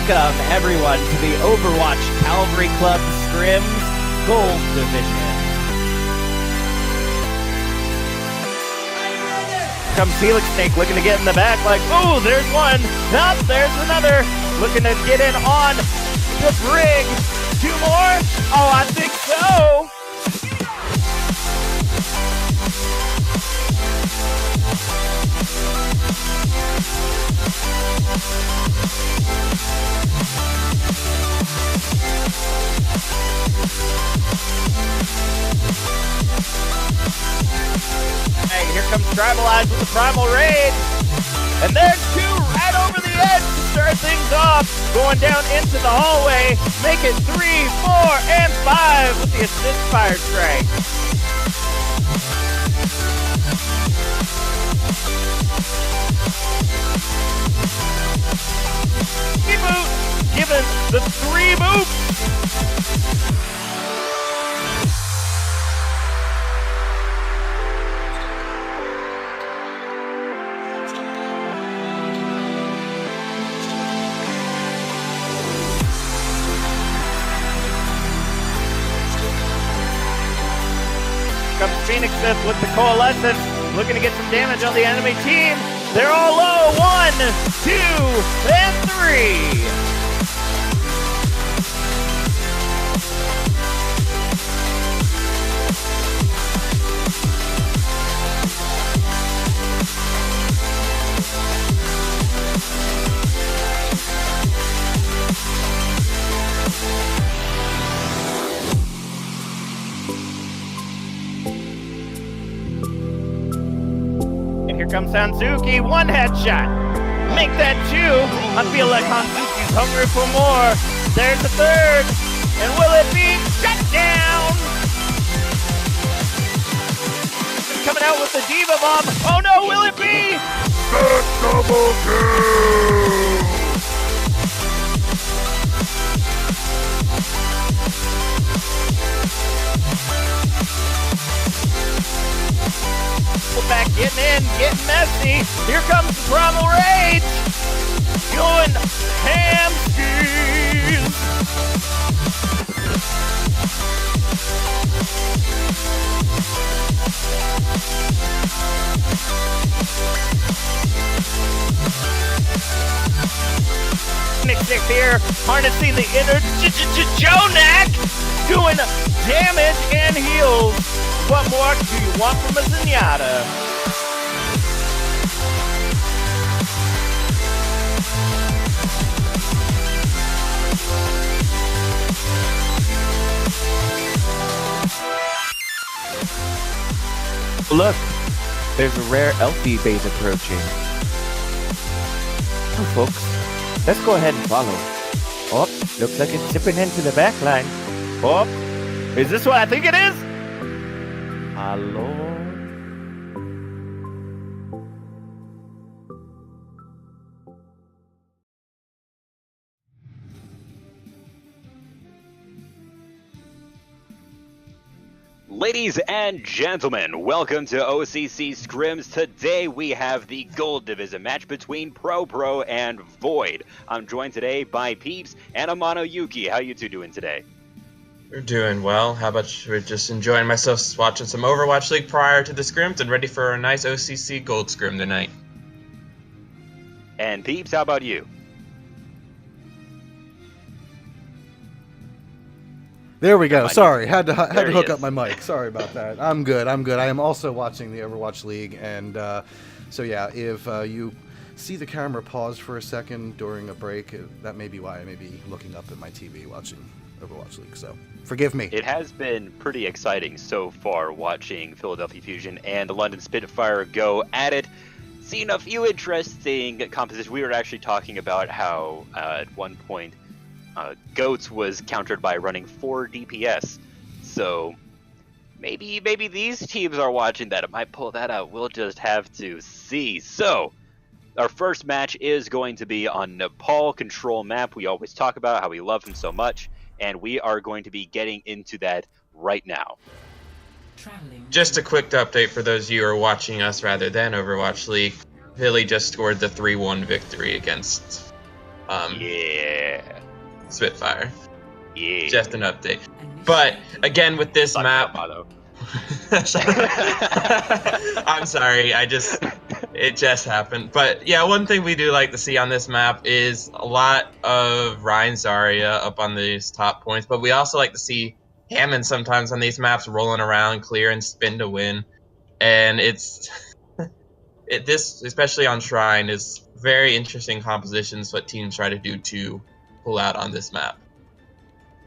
Welcome, everyone, to the Overwatch Cavalry Club Scrims Gold Division. Comes Helix Snake looking to get in the back like, ooh, there's one. Nope, there's another. Looking to get in on the brig. Two more? Oh, I think so. Hey, here comes Tribalize with the Primal Raid. And there's two right over the edge to start things off. Going down into the hallway. Make it 3, 4, and 5 with the assist fire strike. Boot, given the 3 boots. Comes Phoenix Fifth with the Coalescence, looking to get some damage on the enemy team. They're all low. 1, 2, and 3. Here comes Hanzuki, 1 headshot. Make that 2. I feel like Hanzuki's hungry for more. There's the 3rd. And will it be shut down? Coming out with the Diva Bomb. Oh no, will it be? Double kill! Back getting in, getting messy. Here comes the Primal Rage. Going hamskis. Nick here, harnessing the inner Jonak, doing damage and heals. What more do you want from a Zenyatta? Look, there's a rare Elfie base approaching. Oh, folks, let's go ahead and follow. Oh, looks like it's zipping into the back line. Oh, is this what I think it is? Hello? Ladies and gentlemen, welcome to O.C.C. Scrims. Today we have the Gold Division match between Pro and Void. I'm joined today by Peeps and Amano Yuki. How you two doing today? We're doing well. How about we're just enjoying myself watching some Overwatch League prior to the scrims and ready for a nice O.C.C. Gold scrim tonight. And Peeps, how about you? There we go. Sorry, had to hook up my mic. Sorry about that. I'm good. I am also watching the Overwatch League, and so yeah, if you see the camera pause for a second during a break, that may be why I may be looking up at my TV watching Overwatch League. So forgive me. It has been pretty exciting so far watching Philadelphia Fusion and the London Spitfire go at it. Seen a few interesting compositions. We were actually talking about how at one point Goats was countered by running 4 DPS. So maybe these teams are watching that. It might pull that out. We'll just have to see. So our first match is going to be on Nepal control map. We always talk about how we love him so much, and we are going to be getting into that right now. Just a quick update for those of you who are watching us rather than Overwatch League. Philly just scored the 3-1 victory against Yeah. Spitfire. Yeah. Just an update. But again, with this map, I'm sorry, it just happened. But yeah, one thing we do like to see on this map is a lot of Ryan Zarya up on these top points, but we also like to see Hammond sometimes on these maps rolling around, clear and spin to win. And this, especially on Shrine, is very interesting compositions what teams try to do to pull out on this map.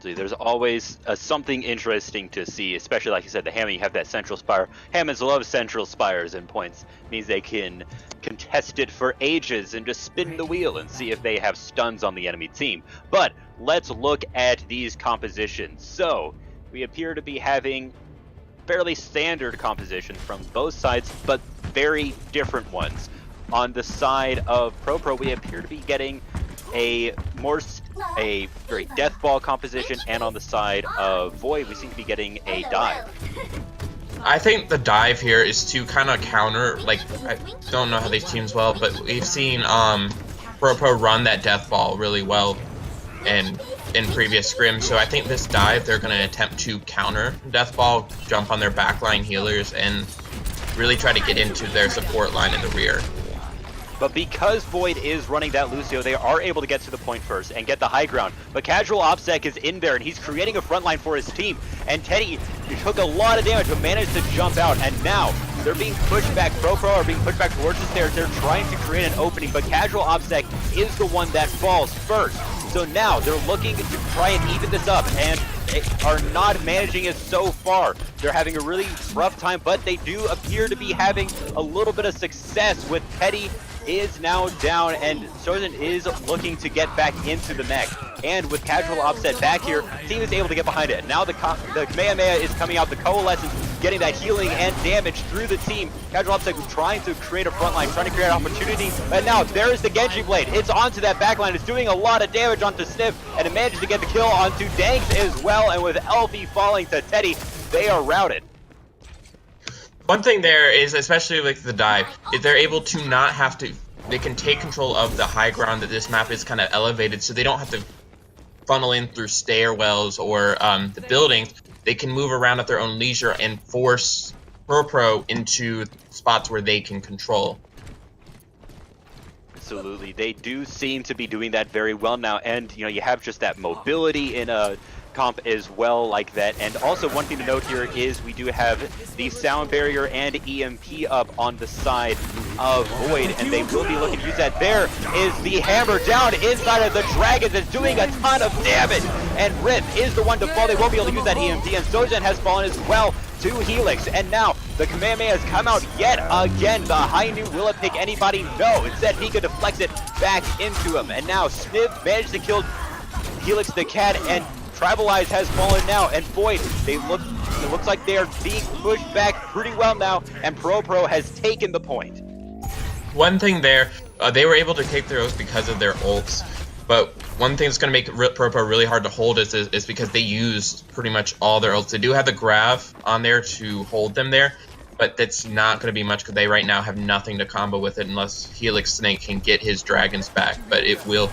There's always something interesting to see, especially like you said, the Hammond, you have that central spire. Hammonds love central spires and points. Means they can contest it for ages and just spin the wheel and see if they have stuns on the enemy team. But let's look at these compositions. So we appear to be having fairly standard compositions from both sides, but very different ones. On the side of Pro, we appear to be getting a very death ball composition, and on the side of Void, we seem to be getting a dive. I think the dive here is to kind of counter, like, I don't know how these teams well, but we've seen Pro run that death ball really well in previous scrims, so I think this dive, they're going to attempt to counter death ball, jump on their backline healers, and really try to get into their support line in the rear. But because Void is running that Lucio, they are able to get to the point first and get the high ground. But Casual OP.S.E.C is in there, and he's creating a front line for his team. And Teddy took a lot of damage, but managed to jump out. And now they're being pushed back. Pro are being pushed back towards the stairs. They're trying to create an opening, but Casual OP.S.E.C is the one that falls first. So now they're looking to try and even this up, and they are not managing it so far. They're having a really rough time, but they do appear to be having a little bit of success with Teddy is now down, and Sozen is looking to get back into the mech. And with Casual OP.S.E.C back here, team is able to get behind it. And now the Kamehameha is coming out, the Coalescence getting that healing and damage through the team. Casual OP.S.E.C was trying to create a front line, trying to create an opportunity, and now there's the Genji Blade. It's onto that backline, it's doing a lot of damage onto Sniff, and it manages to get the kill onto Danks as well, and with Elfie falling to Teddy, they are routed. One thing there is, especially with the dive, is they're able to not have to, they can take control of the high ground that this map is kind of elevated, so they don't have to funnel in through stairwells or the buildings. They can move around at their own leisure and force Pro into spots where they can control. Absolutely, they do seem to be doing that very well now, and you have just that mobility in a comp as well like that. And also one thing to note here is we do have the sound barrier and EMP up on the side of Void, and they will be looking to use that. There is the hammer down inside of the dragon that's doing a ton of damage, and Rip is the one to fall. They won't be able to use that EMP, and Sozen has fallen as well to Helix. And now the Kamehameha has come out yet again. The Hainu, will it pick anybody? No, instead Pika deflects it back into him, and now Sniv managed to kill Helix the cat, and Tribalize has fallen now, and Void, it looks like they are being pushed back pretty well now, and Pro has taken the point. One thing there, they were able to take those because of their ults, but one thing that's going to make Pro really hard to hold is because they use pretty much all their ults. They do have the Grav on there to hold them there, but that's not going to be much because they right now have nothing to combo with it unless Helix Snake can get his dragons back, but we'll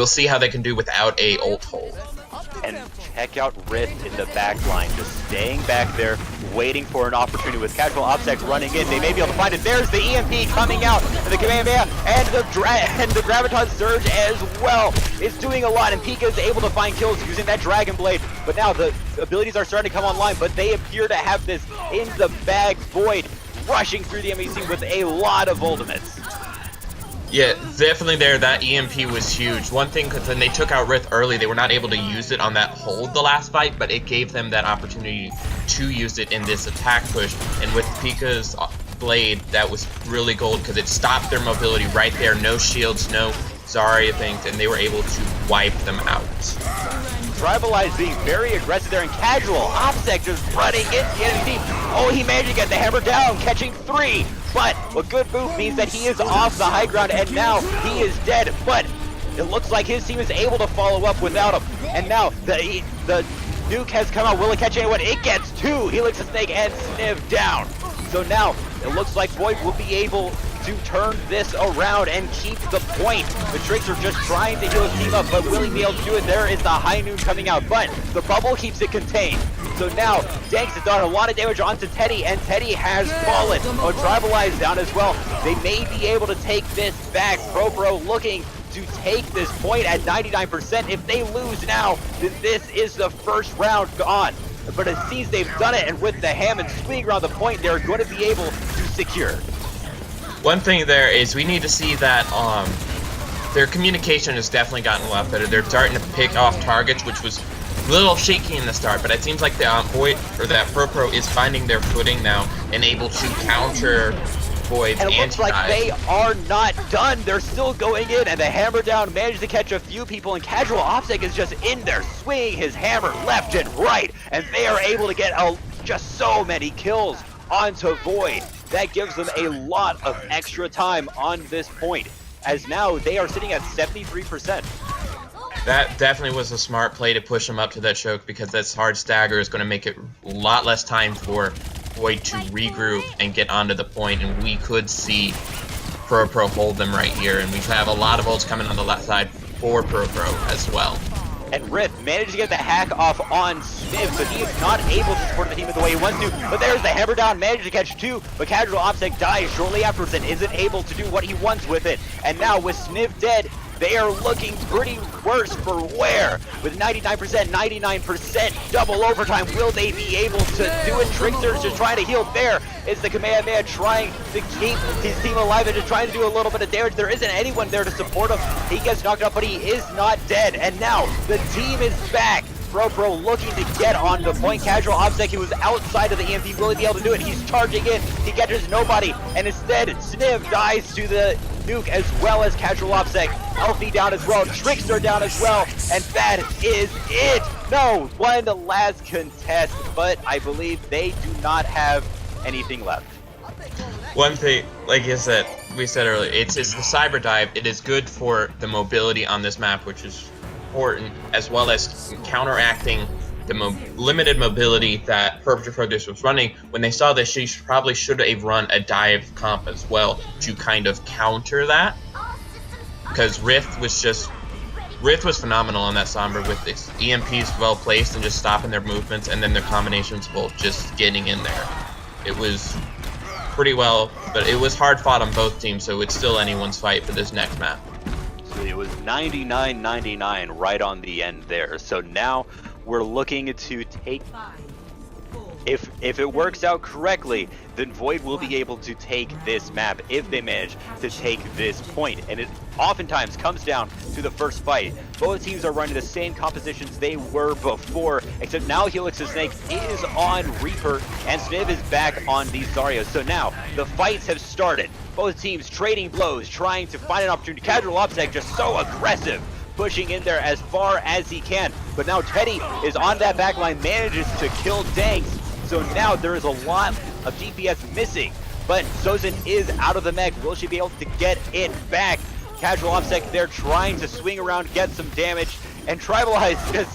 see how they can do without a ult hold. And check out Rift in the back line, just staying back there, waiting for an opportunity with Casual OP.S.E.C running in. They may be able to find it. There's the EMP coming out, and the Kamehameha and the Graviton Surge as well. It's doing a lot, and Pika is able to find kills using that Dragon Blade. But now the abilities are starting to come online, but they appear to have this in the bag. Void rushing through the enemy team with a lot of ultimates. Yeah, definitely there, that EMP was huge. One thing, because when they took out Rith early, they were not able to use it on that hold the last fight, but it gave them that opportunity to use it in this attack push. And with Pika's blade, that was really gold, because it stopped their mobility right there. No shields, no Zarya things, and they were able to wipe them out. Tribalize being very aggressive there, and Casual OP.S.E.C just running into the enemy team. Oh, he managed to get the hammer down, catching 3. But a good move means that he is off the high ground, and now he is dead. But it looks like his team is able to follow up without him. And now the nuke has come out. Will it catch anyone? It gets 2. Helix the Snake and Sniv down. So now it looks like Void will be able to turn this around and keep the point. The Tricks are just trying to heal his team up, but will he be able to do it? There is the high noon coming out, but the bubble keeps it contained. So now, Danks has done a lot of damage onto Teddy, and Teddy has fallen. Tribalize down as well. They may be able to take this back. Pro looking to take this point at 99%. If they lose now, then this is the first round gone. But it seems they've done it, and with the Hammond swinging around the point, they're going to be able to secure. One thing there is we need to see that their communication has definitely gotten a lot better. They're starting to pick off targets, which was a little shaky in the start, but it seems like the Void, or that Pro is finding their footing now and able to counter Void's and it looks like they are not done. They're still going in, and the hammer down managed to catch a few people, and Casual O.C.C is just in there swinging his hammer left and right, and they are able to get just so many kills onto Void. That gives them a lot of extra time on this point, as now they are sitting at 73%. That definitely was a smart play to push him up to that choke, because that hard stagger is going to make it a lot less time for Void to regroup and get onto the point, and we could see Pro hold them right here, and we have a lot of ults coming on the left side for Pro as well. And Rift managed to get the hack off on Sniv, so he is not able to support the team the way he wants to. But there's the hammer down, managed to catch two, but Casual O.C.C dies shortly afterwards and isn't able to do what he wants with it. And now with Sniv dead, they are looking pretty worse for wear. With 99%, 99% double overtime, will they be able to do it? Trickster's just trying to heal. There is the Kamehameha trying to keep his team alive and just trying to do a little bit of damage. There isn't anyone there to support him. He gets knocked out, but he is not dead. And now the team is back. Pro looking to get on the point. Casual O.C.C, he was outside of the EMP, will he be able to do it? He's charging in, he catches nobody, and instead Sniv dies to the nuke, as well as Casual O.C.C. Healthy down as well, Trickster down as well, and that is it! No, one last contest, but I believe they do not have anything left. One thing, like you said, we said earlier, it's the cyber dive. It is good for the mobility on this map, which is important, as well as counteracting the limited mobility that Proteus was running. When they saw this, she probably should have run a dive comp as well to kind of counter that, because Rift was phenomenal on that Sombra with its EMPs well placed and just stopping their movements, and then their combinations both just getting in there. It was pretty well, but it was hard fought on both teams, so it's still anyone's fight for this next map. It was 99-99 right on the end there. So now we're looking to take, if it works out correctly, then Void will be able to take this map if they manage to take this point. And it oftentimes comes down to the first fight. Both teams are running the same compositions they were before, except now Helix's Snake is on Reaper and Sniv is back on the Zarya. So now the fights have started. Both teams trading blows, trying to find an opportunity. Casual O.C.C just so aggressive, pushing in there as far as he can. But now Teddy is on that backline, manages to kill Danks. So now there is a lot of DPS missing, but Sozin is out of the mech. Will she be able to get it back? Casual O.C.C there trying to swing around, get some damage, and Tribalize just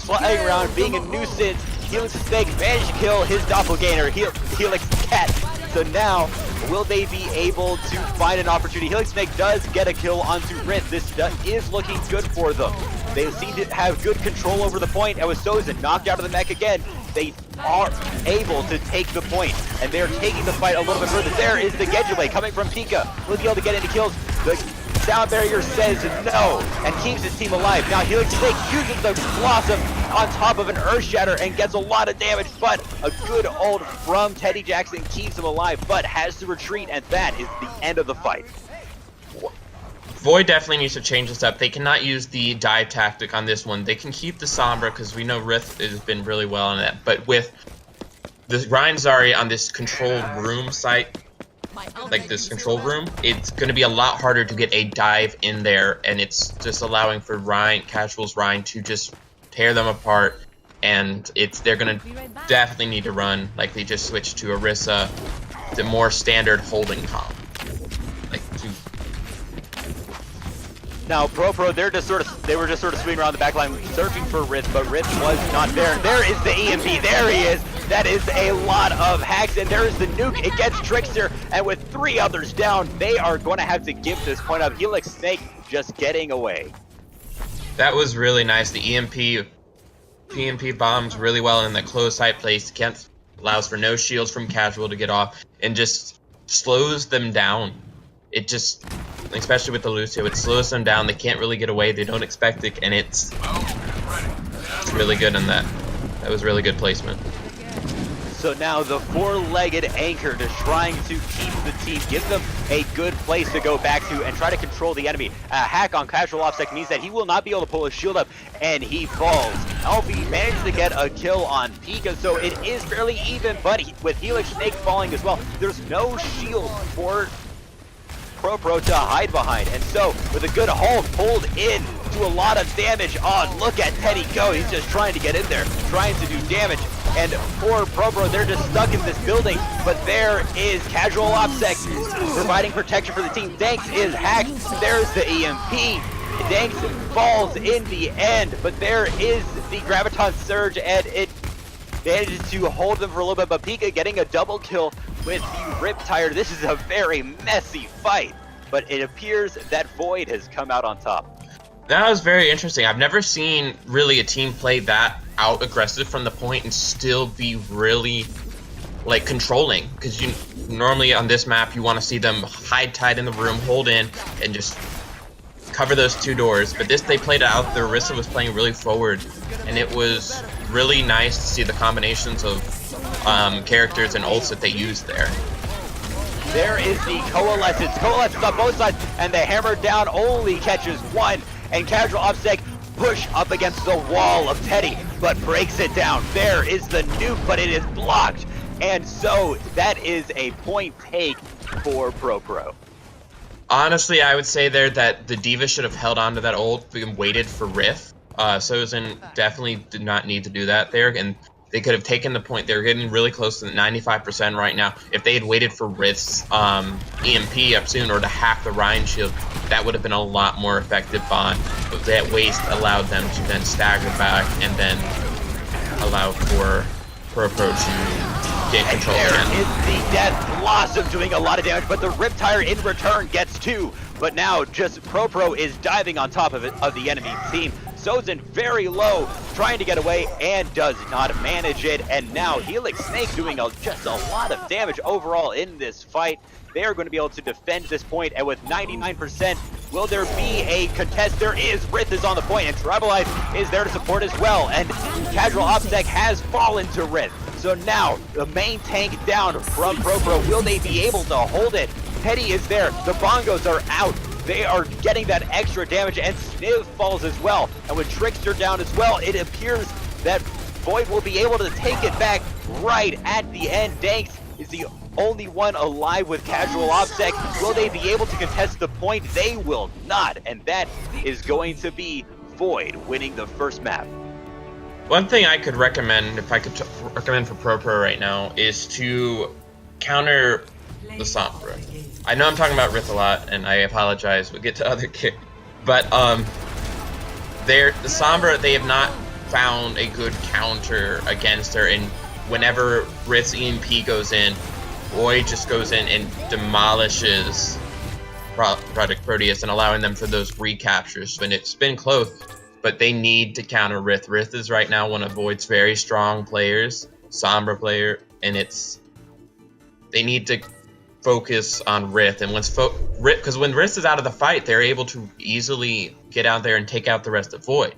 flying around, being a nuisance. Helix's Snake managed to kill his doppelganger, Helix Cat. So now, will they be able to find an opportunity? Helix Snake does get a kill onto Rift. This is looking good for them. They seem to have good control over the point, and with Sozin knocked out of the mech again, they are able to take the point, and they're taking the fight a little bit further. There is the Gedule coming from Pika. Will he be able to get into kills? The sound barrier says no, and keeps his team alive. Now Helix Snake uses the Blossom on top of an Earth Shatter and gets a lot of damage, but a good ult from Teddy Jackson keeps him alive, but has to retreat, and that is the end of the fight. Void definitely needs to change this up. They cannot use the dive tactic on this one. They can keep the Sombra, because we know Rift has been really well on that, but with the Ryan Zarya on this controlled room site, like this control room, it's going to be a lot harder to get a dive in there, and it's just allowing for Casual's Ryan to just tear them apart, and they're going to definitely need to run, like they just switched to Orisa, the more standard holding comp. Now, Pro, they were just sort of swimming around the back line, searching for Rith, but Rith was not there. And there is the EMP. There he is. That is a lot of hacks, and there is the nuke. It gets Trickster, and with 3 others down, they are going to have to give this point up. Helix Snake just getting away. That was really nice. The PMP bombs really well in the close sight place. Allows for no shields from Casual to get off, and just slows them down. It just, especially with the Lucio, it slows them down. They can't really get away. They don't expect it, and it's really good in that. That was really good placement. So now the 4-legged anchor just trying to keep the team, give them a good place to go back to and try to control the enemy. A hack on Casual OpSec means that he will not be able to pull his shield up, and he falls. Alfie manages to get a kill on Pika, so it is fairly even, but with Helix Snake falling as well, there's no shield for Pro to hide behind. And so with a good hold pulled in to a lot of damage. Oh, look at Teddy go. He's just trying to get in there, trying to do damage. And for Pro, they're just stuck in this building. But there is Casual OpSec providing protection for the team. Danks is hacked. There's the EMP. Danks falls in the end, but there is the Graviton Surge, and it manages to hold them for a little bit. But Pika getting a double kill with the Riptire. This is a very messy fight, but it appears that Void has come out on top. That was very interesting. I've never seen really a team play that out aggressive from the point and still be really like controlling, because you normally on this map you want to see them hide tight in the room, hold in, and just cover those 2 doors. But this, they played out. The Orisa was playing really forward, and it was really nice to see the combinations of characters and ults that they used there. There is the Coalescence. Coalescence on both sides, and the hammer down only catches 1. And Casual OpSec push up against the wall of Teddy, but breaks it down. There is the nuke, but it is blocked. And so that is a point take for Pro. Honestly, I would say there that the D.Va should have held on to that ult and waited for Riff. Sozin definitely did not need to do that there, and they could have taken the point. They're getting really close to the 95% right now. If they had waited for Riff's EMP up soon, or to hack the Ryan shield, that would have been a lot more effective bond. But that waste allowed them to then stagger back and then allow for Pro to get control again. There is the death. Blossom doing a lot of damage, but the Riptire in return gets 2. But now just Pro is diving on top of the enemy team. Sozin very low, trying to get away, and does not manage it. And now Helix Snake doing just a lot of damage overall in this fight. They are going to be able to defend this point, and with 99%, will there be a contest? There is. Rith is on the point, and Tribalize is there to support as well. And Casual OpSec has fallen to Rith. So now, the main tank down from Pro. Will they be able to hold it? Teddy is there. The Bongos are out. They are getting that extra damage, and Sniv falls as well. And with Trickster down as well, it appears that Void will be able to take it back right at the end. Danks is the only one alive with Casual OpSec. Will they be able to contest the point? They will not, and that is going to be Void winning the first map. One thing I could recommend, if I could recommend for Pro right now, is to counter the Sombra. I know I'm talking about Rith a lot, and I apologize. We'll get to other kick. But the Sombra, they have not found a good counter against her, and whenever Rith's EMP goes in, Void just goes in and demolishes Projekt Proteus and allowing them for those recaptures. And it's been close, but they need to counter Rith. Rith is right now one of Void's very strong players, Sombra player, and they need to focus on Rith. And because when Rith is out of the fight, they're able to easily get out there and take out the rest of Void.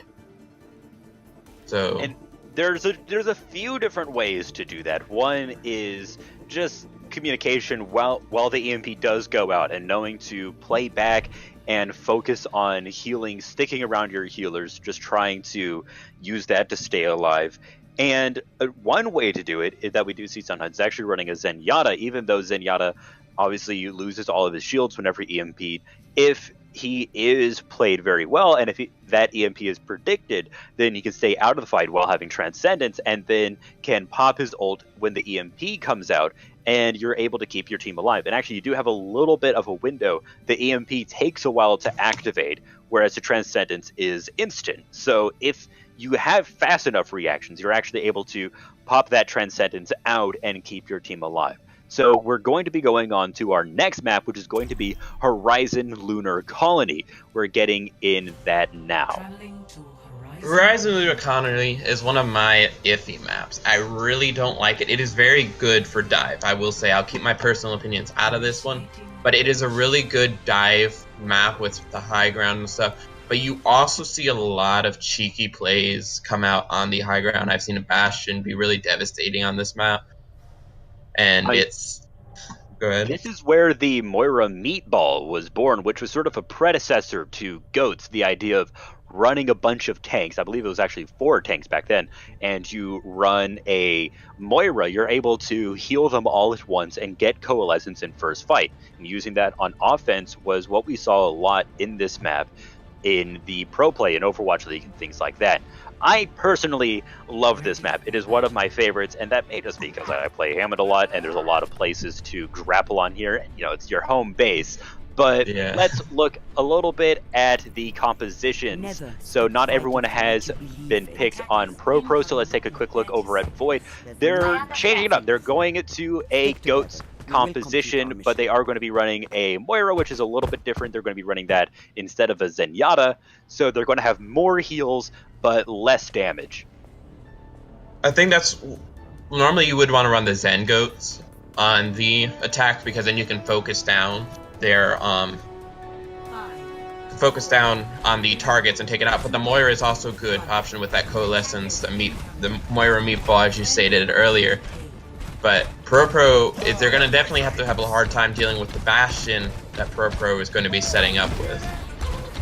So. And there's a few different ways to do that. One is just communication while the EMP does go out, and knowing to play back and focus on healing, sticking around your healers, just trying to use that to stay alive. And one way to do it is that we do see sometimes is actually running a Zenyatta, even though Zenyatta obviously loses all of his shields whenever EMP'd. If he is played very well, and if that EMP is predicted, then he can stay out of the fight while having Transcendence, and then can pop his ult when the EMP comes out, and you're able to keep your team alive. And actually, you do have a little bit of a window. The EMP takes a while to activate, whereas the Transcendence is instant. So if you have fast enough reactions, you're actually able to pop that Transcendence out and keep your team alive. So we're going to be going on to our next map, which is going to be Horizon Lunar Colony. We're getting in that now. Horizon Lunar Colony is one of my iffy maps. I really don't like it. It is very good for dive. I will say, I'll keep my personal opinions out of this one, but it is a really good dive map with the high ground and stuff. But you also see a lot of cheeky plays come out on the high ground. I've seen a Bastion be really devastating on this map. And it's... Go ahead. This is where the Moira Meatball was born, which was sort of a predecessor to Goats, the idea of running a bunch of tanks. I believe it was actually 4 tanks back then, and you run a Moira, you're able to heal them all at once and get Coalescence in first fight. And using that on offense was what we saw a lot in this map in the Pro Play and Overwatch League and things like that. I personally love this map. It is one of my favorites, and that may just be because I play Hammond a lot, and there's a lot of places to grapple on here. And, you know, it's your home base. But let's look a little bit at the compositions. So not everyone has been picked on Pro, so let's take a quick look over at Void. They're changing it up. They're going to a Goats composition, but they are going to be running a Moira, which is a little bit different. They're going to be running that instead of a Zenyatta, so they're going to have more heals but less damage. I think that's... Normally you would want to run the Zen Goats on the attack, because then you can focus down their focus down on the targets and take it out. But the Moira is also a good option with that Coalescence, the Moira Meatball, as you stated earlier. But Pro, they're going to definitely have to have a hard time dealing with the Bastion that Pro is going to be setting up with.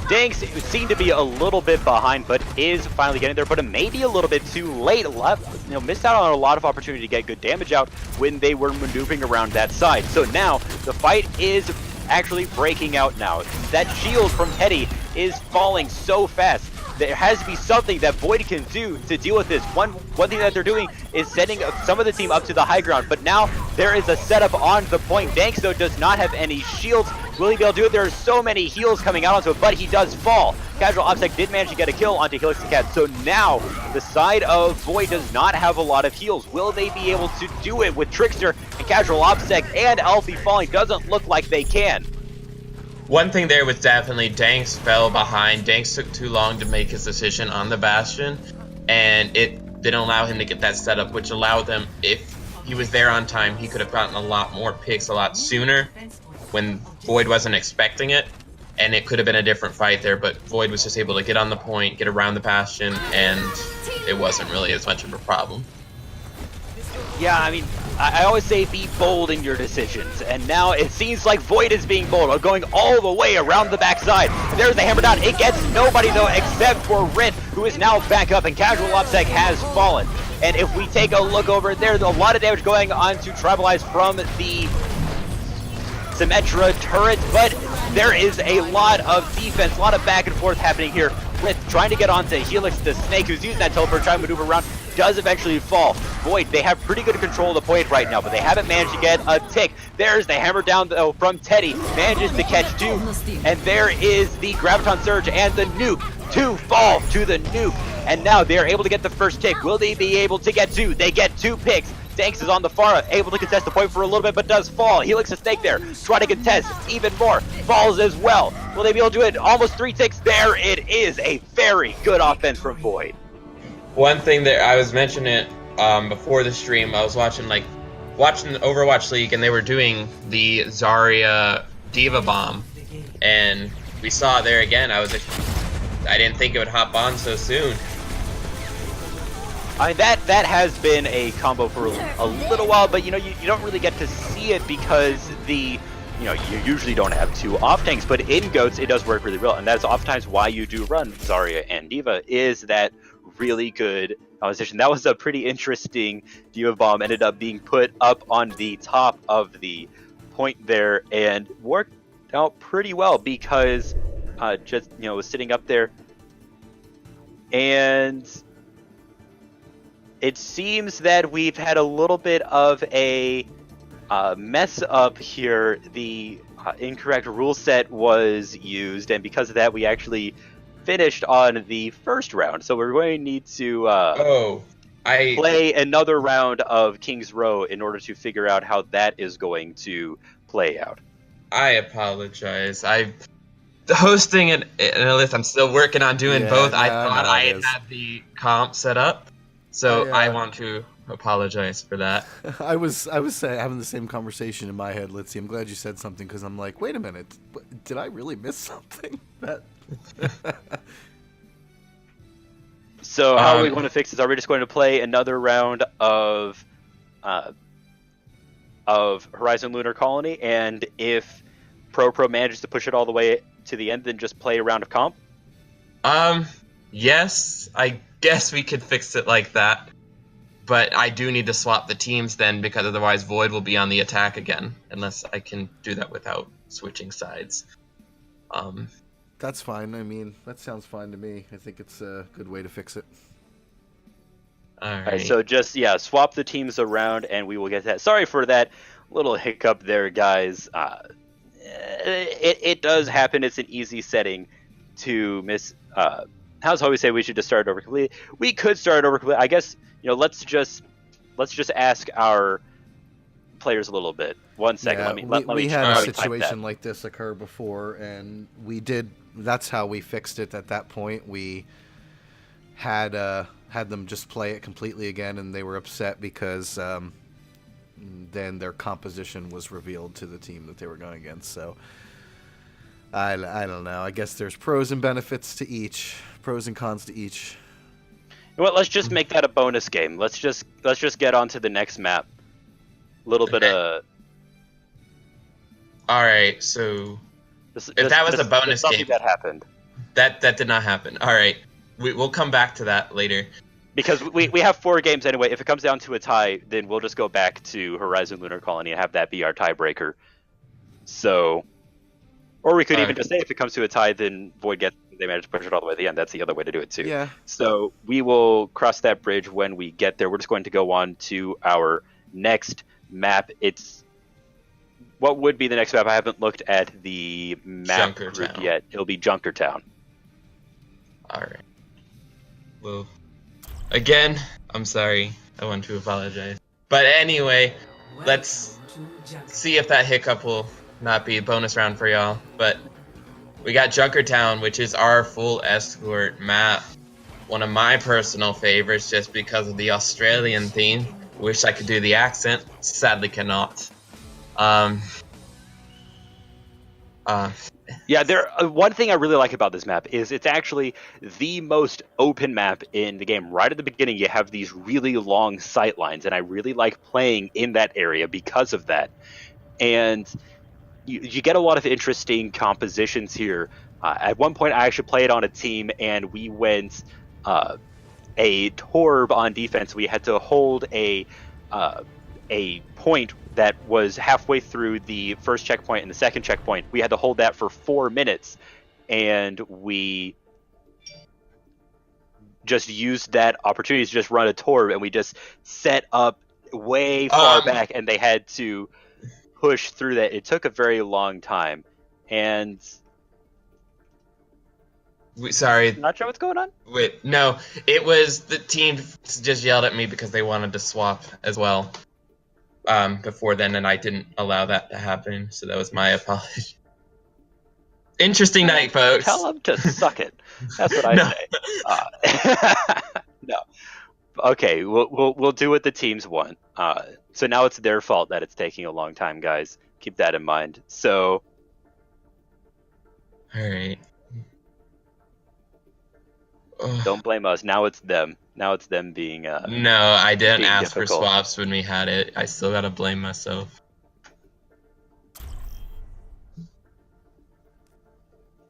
Danks seemed to be a little bit behind, but is finally getting there, but maybe a little bit too late. Missed out on a lot of opportunity to get good damage out when they were maneuvering around that side. So now the fight is actually breaking out now. That shield from Teddy is falling so fast. There has to be something that Void can do to deal with this. One thing that they're doing is sending some of the team up to the high ground, but now there is a setup on the point. Danks, though, does not have any shields. Will he be able to do it? There are so many heals coming out onto it, but he does fall. Casual OpSec did manage to get a kill onto Helix the Cat, so now the side of Void does not have a lot of heals. Will they be able to do it with Trickster and Casual OpSec and Alfie falling? Doesn't look like they can. One thing there was definitely Danks fell behind. Danks took too long to make his decision on the Bastion, and it didn't allow him to get that setup, which allowed them, if he was there on time, he could have gotten a lot more picks a lot sooner when Void wasn't expecting it, and it could have been a different fight there, but Void was just able to get on the point, get around the Bastion, and it wasn't really as much of a problem. Yeah, I mean, I always say be bold in your decisions, and now it seems like Void is being bold, going all the way around the backside. There's the hammer down. It gets nobody, though, except for Rit, who is now back up, and Casual OpSec has fallen. And if we take a look over, there's a lot of damage going on to Tribalize from the Symmetra turret, but there is a lot of defense, a lot of back and forth happening here. Rit trying to get onto Helix the Snake, who's using that teleport, trying to maneuver around, does eventually fall. Void, they have pretty good control of the point right now, but they haven't managed to get a tick. There's the hammer down, though, from Teddy. Manages to catch 2, and there is the Graviton Surge and the nuke. 2 fall to the nuke, and now they're able to get the first tick. Will they be able to get 2? They get 2 picks. Danks is on the far, able to contest the point for a little bit, but does fall. Helix a Snake there, try to contest even more, falls as well. Will they be able to do it? Almost 3 ticks. There it is, a very good offense from Void. One thing that I was mentioning it before the stream, I was watching the Overwatch League, and they were doing the Zarya Diva Bomb, and we saw it there again. I didn't think it would hop on so soon. I mean, that has been a combo for a little while, but you don't really get to see it because you usually don't have 2 off tanks, but in Goats it does work really well, and that's oftentimes why you do run Zarya and Diva, is that really good composition. That was a pretty interesting Diva Bomb, ended up being put up on the top of the point there and worked out pretty well because just was sitting up there, and it seems that we've had a little bit of a mess up here. The incorrect rule set was used, and because of that, we actually finished on the first round. So we're going to need to play another round of King's Row in order to figure out how that is going to play out. I apologize. Hosting and analyst, I'm still working on doing both. I thought I had the comp set up, so I want to apologize for that. I was having the same conversation in my head, Litzy. I'm glad you said something, because I'm like, wait a minute, did I really miss something? So how are we going to fix this? Are we just going to play another round of Horizon Lunar Colony, and if Pro manages to push it all the way to the end, then just play a round of comp? Yes, I guess we could fix it like that. But I do need to swap the teams then, because otherwise Void will be on the attack again, unless I can do that without switching sides. That's fine. I mean, that sounds fine to me. I think it's a good way to fix it. All right, so just, swap the teams around, and we will get that. Sorry for that little hiccup there, guys. It does happen. It's an easy setting to miss. How's always say we should just start over completely? We could start over completely. I guess, let's just ask our players a little bit. 1 second. We had a situation like this occur before, and that's how we fixed it. At that point, we had them just play it completely again, and they were upset because then their composition was revealed to the team that they were going against. So I don't know. I guess there's pros and benefits to each, pros and cons to each. Well, let's just make that a bonus game. Let's just get on to the next map. A little bit of. All right, so if that was a bonus game, that happened. That did not happen. All right, we'll come back to that later. Because we have 4 games anyway. If it comes down to a tie, then we'll just go back to Horizon Lunar Colony and have that be our tiebreaker. So, or we could even just say if it comes to a tie, then Void they manage to push it all the way to the end. That's the other way to do it too. Yeah. So we will cross that bridge when we get there. We're just going to go on to our next map. It's what would be the next map? I haven't looked at the map group yet. It'll be Junkertown. All right. Well, again, I'm sorry. I want to apologize. But anyway, let's see if that hiccup will not be a bonus round for y'all. But we got Junkertown, which is our full escort map. One of my personal favorites, just because of the Australian theme. Wish I could do the accent. Sadly cannot. One thing I really like about this map is it's actually the most open map in the game. Right at the beginning, you have these really long sight lines, and I really like playing in that area because of that. And you get a lot of interesting compositions here. At one point, I actually played on a team, and we went a Torb on defense. We had to hold a point that was halfway through the first checkpoint and the second checkpoint. We had to hold that for 4 minutes, and we just used that opportunity to just run a Torb, and we just set up way far back, and they had to push through that. It took a very long time, and sorry, not sure what's going on. Wait, no, it was the team just yelled at me because they wanted to swap as well before then, and I didn't allow that to happen, so that was my apology. Interesting night, folks. Tell them to suck it. That's what I say. No. Okay, we'll do what the teams want. So now it's their fault that it's taking a long time, guys. Keep that in mind. So, all right. Don't blame us. Now it's them. Now it's them being. No, I didn't ask difficult. for swaps when we had it. I still gotta blame myself.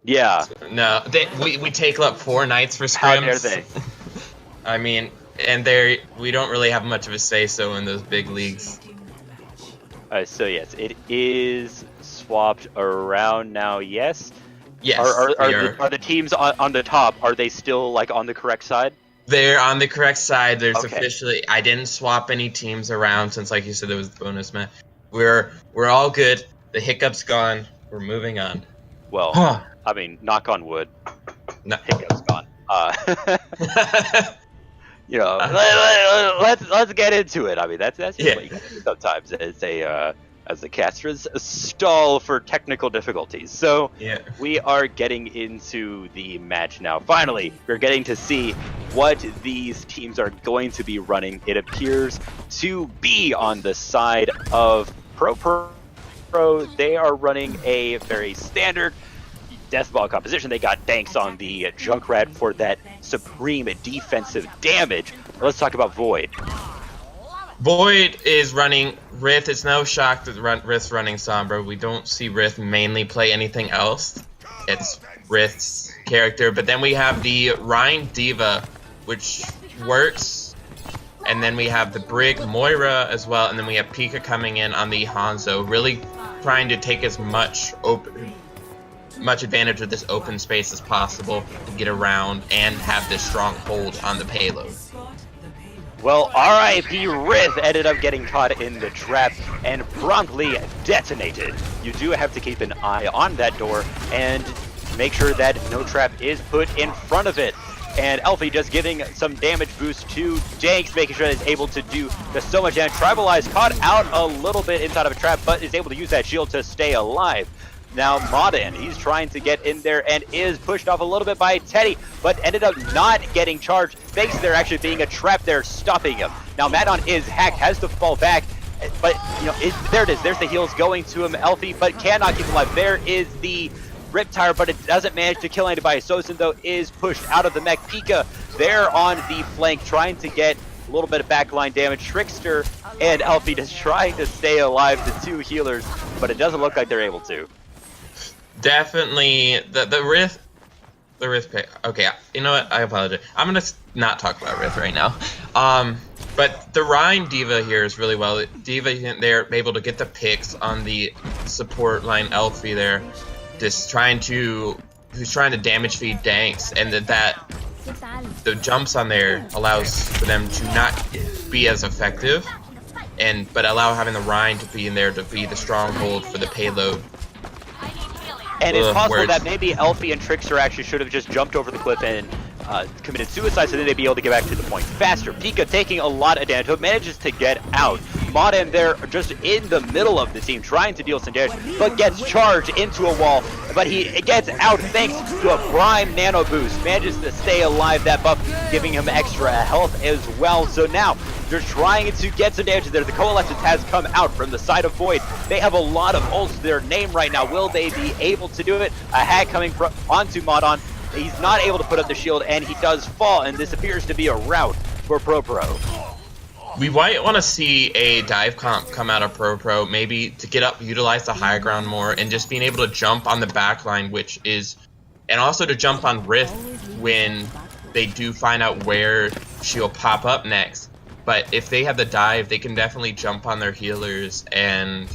Yeah. No, we take up 4 nights for scrims. How dare they? I mean, and we don't really have much of a say-so in those big leagues. So yes, it is swapped around now. Yes, Yes, Are the teams on the top, are they still like on the correct side? They're on the correct side. There's Okay. officially, I didn't swap any teams around since, like you said, there was the bonus match. We're all good. The hiccup's gone. We're moving on. Well, I mean, knock on wood. No. Hiccup's gone. You know, let's get into it. I mean, that's just what you gotta do sometimes as the casters stall for technical difficulties. So we are getting into the match now. Finally, we're getting to see what these teams are going to be running. It appears to be on the side of Pro. They are running a very standard Deathball composition. They got Danks on the Junkrat for that supreme defensive damage. Let's talk about Void. Void is running Rith. It's no shock that Rith's running Sombra. We don't see Rith mainly play anything else. It's Rith's character. But then we have the Rhine Diva, which works. And then we have the Brig Moira as well. And then we have Pika coming in on the Hanzo, really trying to take as much advantage of this open space as possible to get around and have this strong hold on the payload. Well, RIP Rith ended up getting caught in the trap and promptly detonated. You do have to keep an eye on that door and make sure that no trap is put in front of it. And Elfie just giving some damage boost to Danks, making sure that he's able to do just so much damage. Tribalize caught out a little bit inside of a trap, but is able to use that shield to stay alive. Now Modern, he's trying to get in there and is pushed off a little bit by Teddy, but ended up not getting charged thanks to there actually being a trap there stopping him. Now Madon is hacked, has to fall back, but you know, there it is. There's the heals going to him, Elfie, but cannot keep him alive. There is the Riptire, but it doesn't manage to kill anybody. Sosin, though, is pushed out of the mech. Pika there on the flank, trying to get a little bit of backline damage. Trickster and Elfie just trying to stay alive, the two healers, but it doesn't look like they're able to. Definitely the Rith pick. Okay, you know what? I apologize. I'm gonna not talk about Rith right now. But the Rhine Diva here is really well. Diva, they're able to get the picks on the support line. Elfie there, just trying to damage feed Danks, and that the jumps on there allows for them to not be as effective, but allow having the Rhine to be in there to be the stronghold for the payload. And it's possible that maybe Elfie and Trickster actually should have just jumped over the cliff and committed suicide, so then they'd be able to get back to the point faster. Pika taking a lot of damage, but manages to get out. Modern there just in the middle of the team trying to deal some damage, but gets charged into a wall. But he gets out thanks to a prime nano boost. Manages to stay alive, that buff giving him extra health as well. So now they're trying to get some damage there. The Coalescence has come out from the side of Void. They have a lot of ults to their name right now. Will they be able to do it? A hack coming onto Modon. He's not able to put up the shield, and he does fall, and this appears to be a rout for Pro. We might want to see a dive comp come out of Pro, maybe to get up, utilize the high ground more, and just being able to jump on the back line, and also to jump on Rith when they do find out where she'll pop up next. But if they have the dive, they can definitely jump on their healers and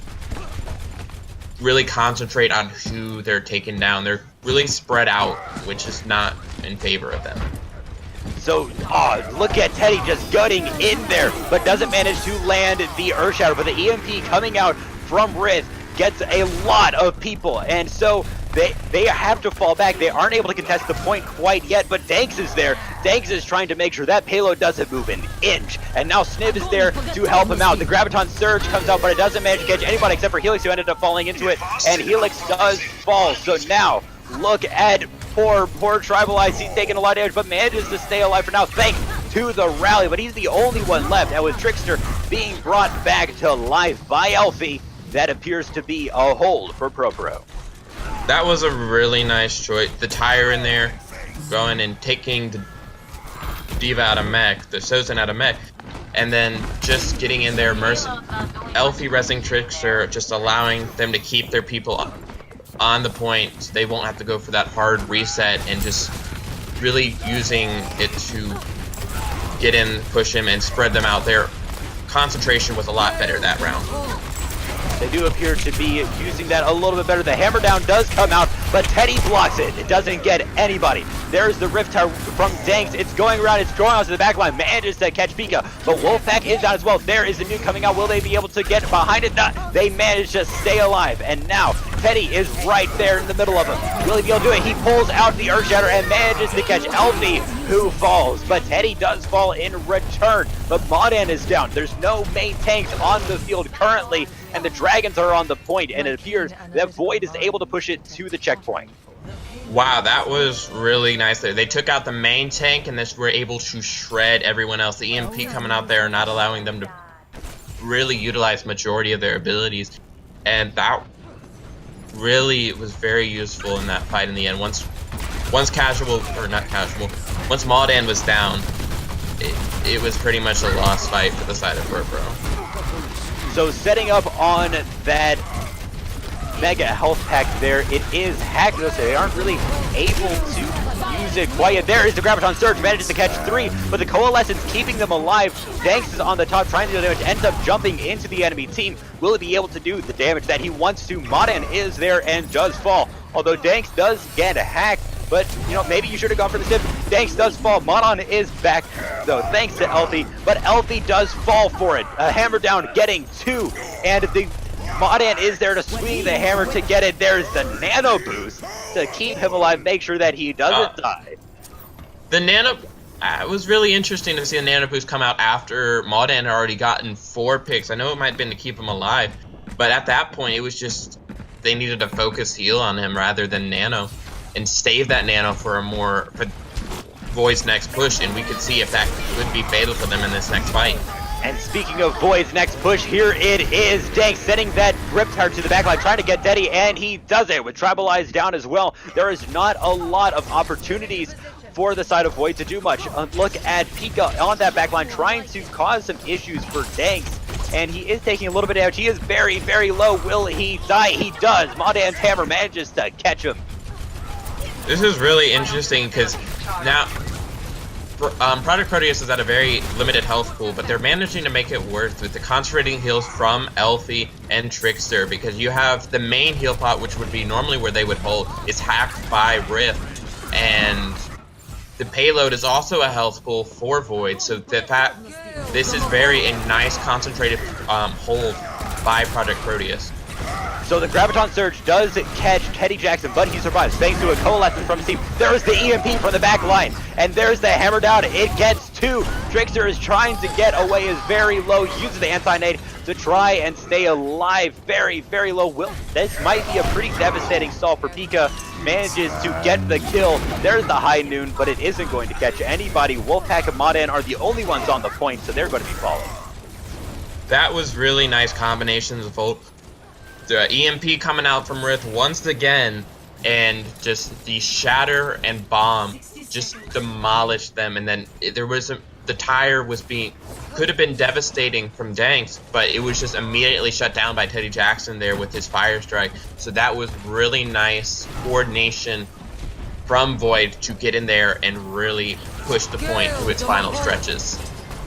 really concentrate on who they're taking down. They're really spread out, which is not in favor of them. So, look at Teddy just gutting in there, but doesn't manage to land the Earthshatter. But the EMP coming out from Rith gets a lot of people, and so they have to fall back. They aren't able to contest the point quite yet, but Danks is there. Danks is trying to make sure that payload doesn't move an inch, and now Sniv is there to help him out. The Graviton Surge comes out, but it doesn't manage to catch anybody except for Helix, who ended up falling into it, and Helix does fall. So now, look at poor Tribalize. He's taking a lot of damage, but manages to stay alive for now thanks to the rally, but he's the only one left, and with Trickster being brought back to life by Elfie, that appears to be a hold for Pro. That was a really nice choice. The tire in there, going and taking the Diva out of mech, the Sosin out of mech, and then just getting in there, Elfie resing Trickster, just allowing them to keep their people on the point, so they won't have to go for that hard reset, and just really using it to get in, push him, and spread them out. Their concentration was a lot better that round. They do appear to be using that a little bit better. The hammer down does come out, but Teddy blocks it. It doesn't get anybody. There's the Rift Tower from Danks. It's going around. It's going out to the back line. Manages to catch Pika, but Wolfpack is down as well. There is a nuke coming out. Will they be able to get behind it? Not. They manage to stay alive, and now Teddy is right there in the middle of him. Will he be able to do it? He pulls out the Earthshatter and manages to catch Elfie, who falls, but Teddy does fall in return. But Modan is down. There's no main tanks on the field currently, and the Dragons are on the point, and it appears that Void is able to push it to the checkpoint. Wow, that was really nice there. They took out the main tank and were able to shred everyone else. The EMP coming out there, not allowing them to really utilize majority of their abilities, and that really was very useful in that fight in the end. Once Casual, or not Casual, once Maldan was down, it was pretty much a lost fight for the side of Purpro. So setting up on that Mega Health Pack there, it is hacked, so they aren't really able to use it quite yet. There is the Graviton Surge, manages to catch 3, but the Coalescence keeping them alive. Danks is on the top trying to do damage, ends up jumping into the enemy team. Will he be able to do the damage that he wants to? Modan is there and does fall, although Danks does get hacked. But, you know, maybe you should have gone for the stiff. Danks does fall. Modan is back, though, thanks to Elfie. But Elfie does fall for it. A hammer down, getting 2. And the Modan is there to swing the hammer to get it. There's the Nano Boost to keep him alive, make sure that he doesn't die. The Nano... it was really interesting to see the Nano Boost come out after Modan had already gotten 4 picks. I know it might have been to keep him alive, but at that point, it was just... they needed to focus heal on him rather than Nano, and save that Nano for Void's next push, and we could see if that could be fatal for them in this next fight. And speaking of Void's next push, here it is. Dank sending that Riptide to the backline, trying to get Teddy, and he does it with Tribalize down as well. There is not a lot of opportunities for the side of Void to do much. Look at Pika on that backline, trying to cause some issues for Danks. And he is taking a little bit of damage. He is very, very low. Will he die? He does. Modan's hammer manages to catch him. This is really interesting because now Project Proteus is at a very limited health pool, but they're managing to make it worth with the concentrating heals from Elfie and Trickster, because you have the main heal pot, which would be normally where they would hold, is hacked by Rift, and the payload is also a health pool for Void, so that this is very a nice concentrated hold by Project Proteus. So the Graviton Surge does catch Teddy Jackson, but he survives thanks to a Coalescence from his team. There's the EMP from the back line, and there's the hammer down. It gets 2. Trickster is trying to get away, is very low, uses the anti-nade to try and stay alive. Very, very low. This might be a pretty devastating stall for Pika. Manages to get the kill. There's the high noon, but it isn't going to catch anybody. Wolfpack and Modan are the only ones on the point, so they're going to be falling. That was really nice combinations of both. The EMP coming out from Rift once again, and just the Shatter and Bomb just demolished them. And then there was the tire could have been devastating from Danks, but it was just immediately shut down by Teddy Jackson there with his Fire Strike. So that was really nice coordination from Void to get in there and really push the point to its final stretches.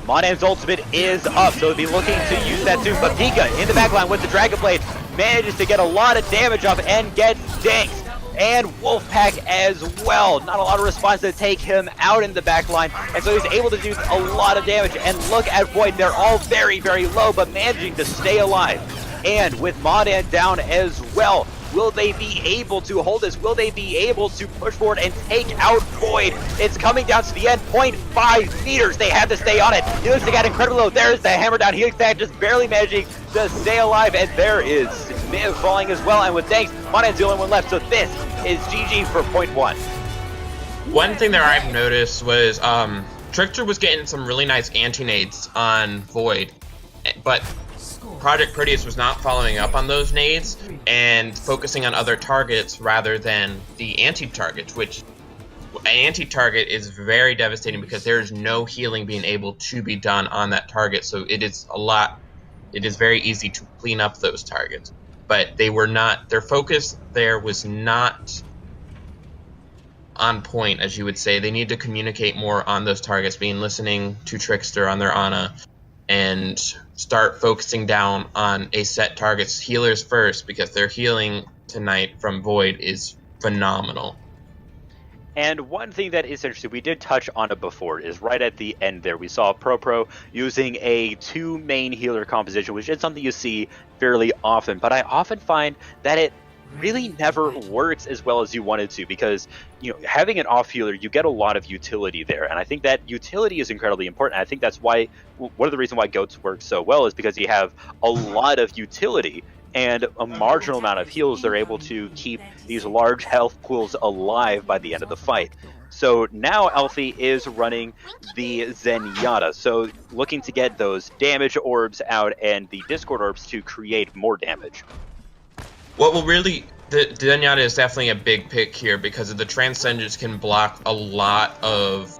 Modan's ultimate is up, so he'll be looking to use that too. But Pika in the backline with the Dragon Blade manages to get a lot of damage off and gets Danks. And Wolfpack as well. Not a lot of response to take him out in the backline, and so he's able to do a lot of damage. And look at Void, they're all very, very low, but managing to stay alive. And with Modan down as well, will they be able to hold this? Will they be able to push forward and take out Void? It's coming down to the end, 0.5 meters. They have to stay on it. He looks to get incredibly low. There's the hammer down. Helix Tag just barely managing to stay alive, and there is Miv falling as well. And with Danks, Modan's the only one left, so this is GG for point 1. One thing that I've noticed was Trickster was getting some really nice anti-nades on Void, but Project Proteus was not following up on those nades and focusing on other targets rather than the anti-targets, which an anti-target is very devastating because there is no healing being able to be done on that target. So it is very easy to clean up those targets. But their focus there was not on point, as you would say. They need to communicate more on those targets, listening to Trickster on their Ana, and start focusing down on a set targets. Healers first, because their healing tonight from Void is phenomenal. And one thing that is interesting, we did touch on it before, is right at the end there, we saw Pro using a 2 main healer composition, which is something you see fairly often, but I often find that it really never works as well as you want it to, because having an off healer, you get a lot of utility there, and I think that utility is incredibly important. I think that's why one of the reasons why goats work so well is because you have a lot of utility and a marginal amount of heals. They're able to keep these large health pools alive by the end of the fight. So now Elfie is running the Zenyatta, so looking to get those damage orbs out and the Discord orbs to create more damage. What will really... The Zenyatta is definitely a big pick here because of the Transcendence can block a lot of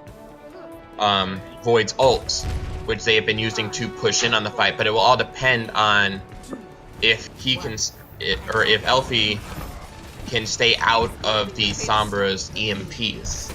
Void's ults, which they have been using to push in on the fight, but it will all depend on if he can, or if Elfie can stay out of the Sombra's EMPs.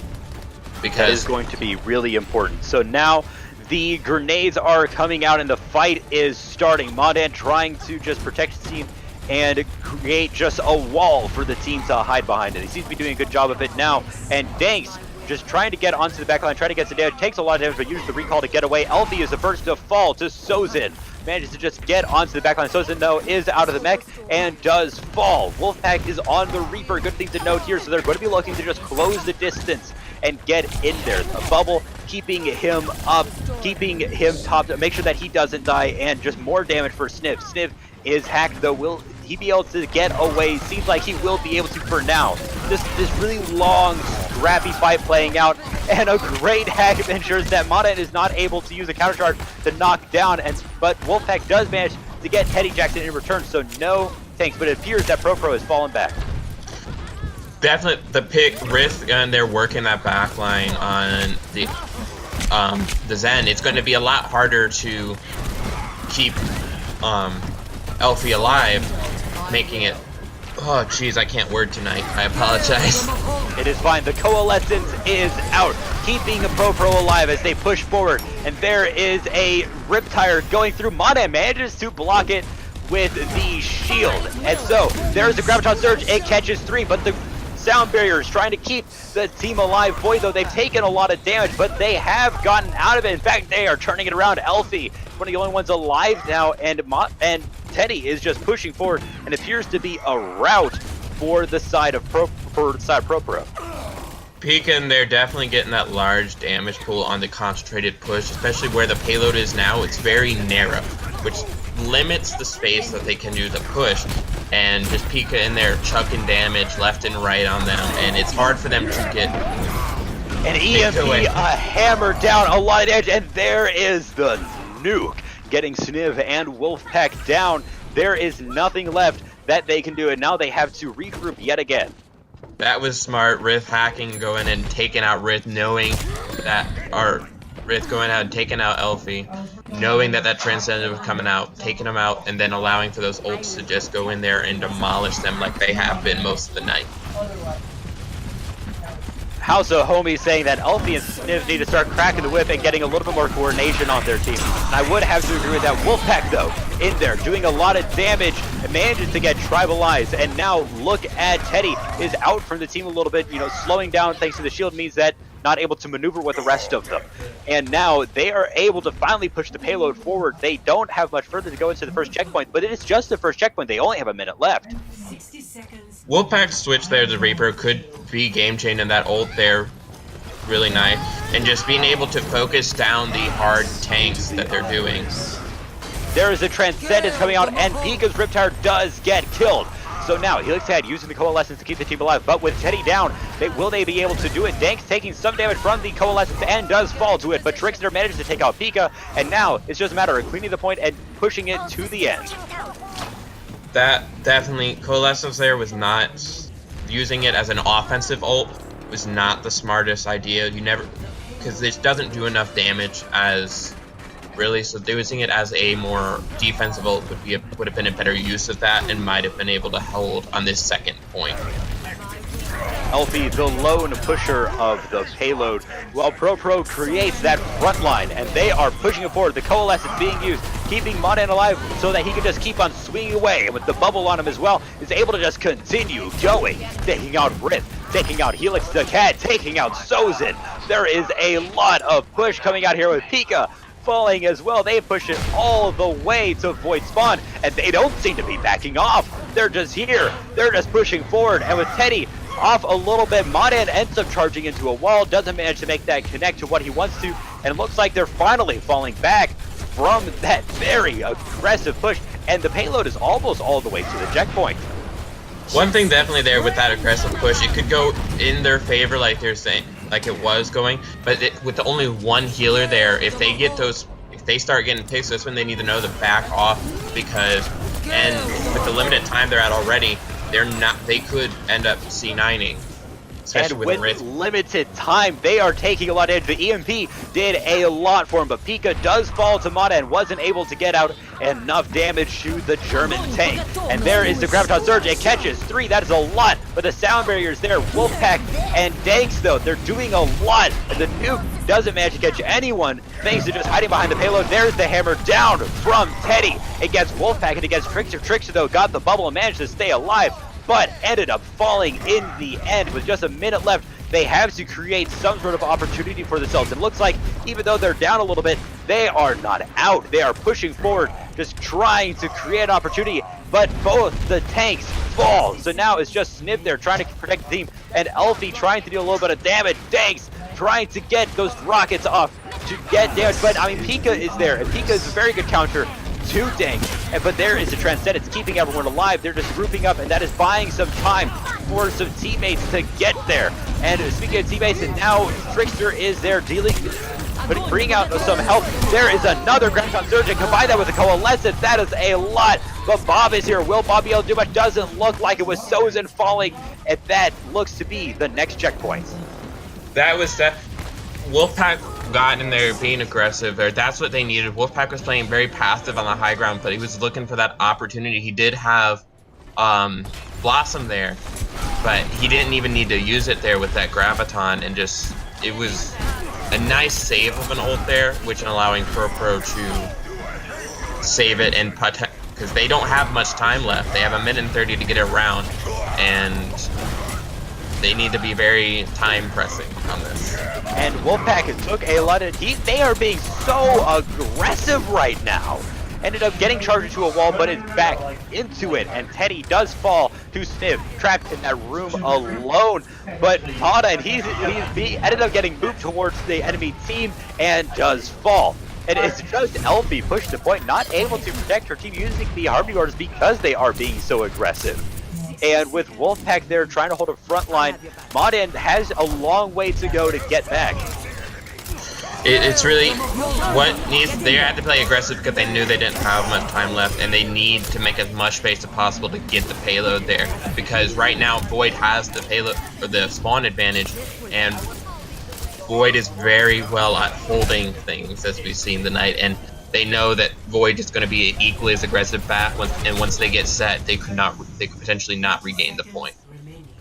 Because that is going to be really important. So now the grenades are coming out and the fight is starting. Mondan trying to just protect his team and create just a wall for the team to hide behind it. He seems to be doing a good job of it now. And Danks just trying to get onto the backline, trying to get some damage. Takes a lot of damage, but uses the recall to get away. Elfie is the first to fall to Sozin. Manages to just get onto the backline. Sozin, though, is out of the mech and does fall. Wolfpack is on the Reaper. Good thing to note here. So they're going to be looking to just close the distance and get in there. The bubble keeping him up, keeping him topped, make sure that he doesn't die, and just more damage for Sniv. Sniv is hacked, though. Will he be able to get away? Seems like he will be able to for now. This really long, scrappy fight playing out, and a great hack ensures that Mondan is not able to use a counter charge to knock down, but Wolfpack does manage to get Teddy Jackson in return, so no tanks, but it appears that Pro has fallen back. Definitely the pick Rift, and they're working that backline on the Zen. It's going to be a lot harder to keep Elfie alive, making it... Oh, jeez, I can't word tonight. I apologize. It is fine. The Coalescence is out, keeping Pro alive as they push forward. And there is a Riptire going through. Mondan manages to block it with the shield. And so, there's the Graviton Surge. It catches 3, but the sound barrier is trying to keep the team alive. Boy, though, they've taken a lot of damage, but they have gotten out of it. In fact, they are turning it around. Elfie, one of the only ones alive now, and Teddy is just pushing forward and appears to be a rout for the side of Pro. Peekin, they're definitely getting that large damage pool on the concentrated push, especially where the payload is now. It's very narrow, which limits the space that they can do the push, and just Pika in there chucking damage left and right on them, and it's hard for them to get an EMP, a hammer down, a lot of damage, and there is the nuke getting Sniv and Wolfpack down. There is nothing left that they can do, and now they have to regroup yet again. That was smart. Rith hacking, going and taking out Rith, knowing that, or Rith going out and taking out Elfie, knowing that that Transcendent was coming out, taking him out, and then allowing for those ults to just go in there and demolish them like they have been most of the night. House of Homie saying that Elfie and Sniv need to start cracking the whip and getting a little bit more coordination on their team. And I would have to agree with that. Wolfpack, though, in there, doing a lot of damage, and manages to get tribalized. And now look at Teddy, is out from the team a little bit, slowing down thanks to the shield means that not able to maneuver with the rest of them. And now they are able to finally push the payload forward. They don't have much further to go into the first checkpoint, but it is just the first checkpoint. They only have a minute left. 60 seconds. Wolfpack's switch there to Reaper could be game-changing. That ult there, really nice. And just being able to focus down the hard tanks that they're doing. There is a Transcendence coming out, and Pika's Riptire does get killed. So now, Helix Head using the Coalescence to keep the team alive, but with Teddy down, will they be able to do it? Danks taking some damage from the Coalescence and does fall to it, but Trickster manages to take out Pika, and now it's just a matter of cleaning the point and pushing it to the end. That definitely, Coalescence there was not, using it as an offensive ult was not the smartest idea. You never, because this doesn't do enough damage as really, so using it as a more defensive ult would have been a better use of that and might have been able to hold on this second point. Elfie, the lone pusher of the payload, while Pro creates that front line, and they are pushing it forward. The Coalescence being used, keeping Modan alive so that he can just keep on swinging away. And with the bubble on him as well, is able to just continue going, taking out Rith, taking out Helix the Cat, taking out Sozin. There is a lot of push coming out here with Pika falling as well. They push it all the way to Void Spawn, and they don't seem to be backing off. They're just here. They're just pushing forward, and with Teddy off a little bit, Modan ends up charging into a wall, doesn't manage to make that connect to what he wants to, and looks like they're finally falling back from that very aggressive push, and the payload is almost all the way to the checkpoint. One thing definitely there with that aggressive push, it could go in their favor, like they're saying, like it was going, but with the only one healer there, if they start getting picks, that's when they need to know to back off, because, and with the limited time they're at already, they could end up C9ing. And with limited time, they are taking a lot of damage. The EMP did a lot for him, but Pika does fall to Mata and wasn't able to get out enough damage to the German tank. And there is the Graviton Surge. It catches 3. That is a lot, but the sound barrier's there. Wolfpack and Danks, though, they're doing a lot. And the nuke doesn't manage to catch anyone thanks to just hiding behind the payload. There's the hammer down from Teddy against Wolfpack and against Trickster. Trickster, though, got the bubble and managed to stay alive, but ended up falling in the end. With just a minute left, they have to create some sort of opportunity for themselves. It looks like even though they're down a little bit, they are not out. They are pushing forward, just trying to create an opportunity, but both the tanks fall. So now it's just Sniv there trying to protect the team, and Elfie trying to do a little bit of damage. Danks trying to get those rockets off to get damage, but I mean, Pika is there, and Pika is a very good counter to Dank, but there is a Transcendence keeping everyone alive. They're just grouping up, and that is buying some time for some teammates to get there. And speaking of teammates, and now Trickster is there dealing, but bringing out some help. There is another Graviton Surge, and combine that with a Coalescence, that is a lot. But Bob is here. Will Bob be able to do much? Doesn't look like it. With Sozin falling, and that looks to be the next checkpoint. That was that. Wolfpack got in there being aggressive, or that's what they needed. Wolfpack was playing very passive on the high ground, but he was looking for that opportunity. He did have Blossom there, but he didn't even need to use it there with that Graviton, and just, it was a nice save of an ult there, which allowing Pro to save it and protect, because they don't have much time left. They have a minute and 30 to get it around, and they need to be very time pressing on this. And Wolfpack took a lot of heat. They are being so aggressive right now. Ended up getting charged into a wall, but is back into it. And Teddy does fall to Sniv, trapped in that room alone. But Mata, and he ended up getting moved towards the enemy team and does fall. And it's just Elfie pushed to point, not able to protect her team using the Harmony Orders because they are being so aggressive. And with Wolfpack there trying to hold a front line, Modan has a long way to go to get back. It's really what needs. They had to play aggressive because they knew they didn't have much time left, and they need to make as much space as possible to get the payload there. Because right now Void has the payload or the spawn advantage, and Void is very well at holding things, as we've seen tonight. And they know that Void is going to be equally as aggressive back, and once they get set, they could potentially not regain the point.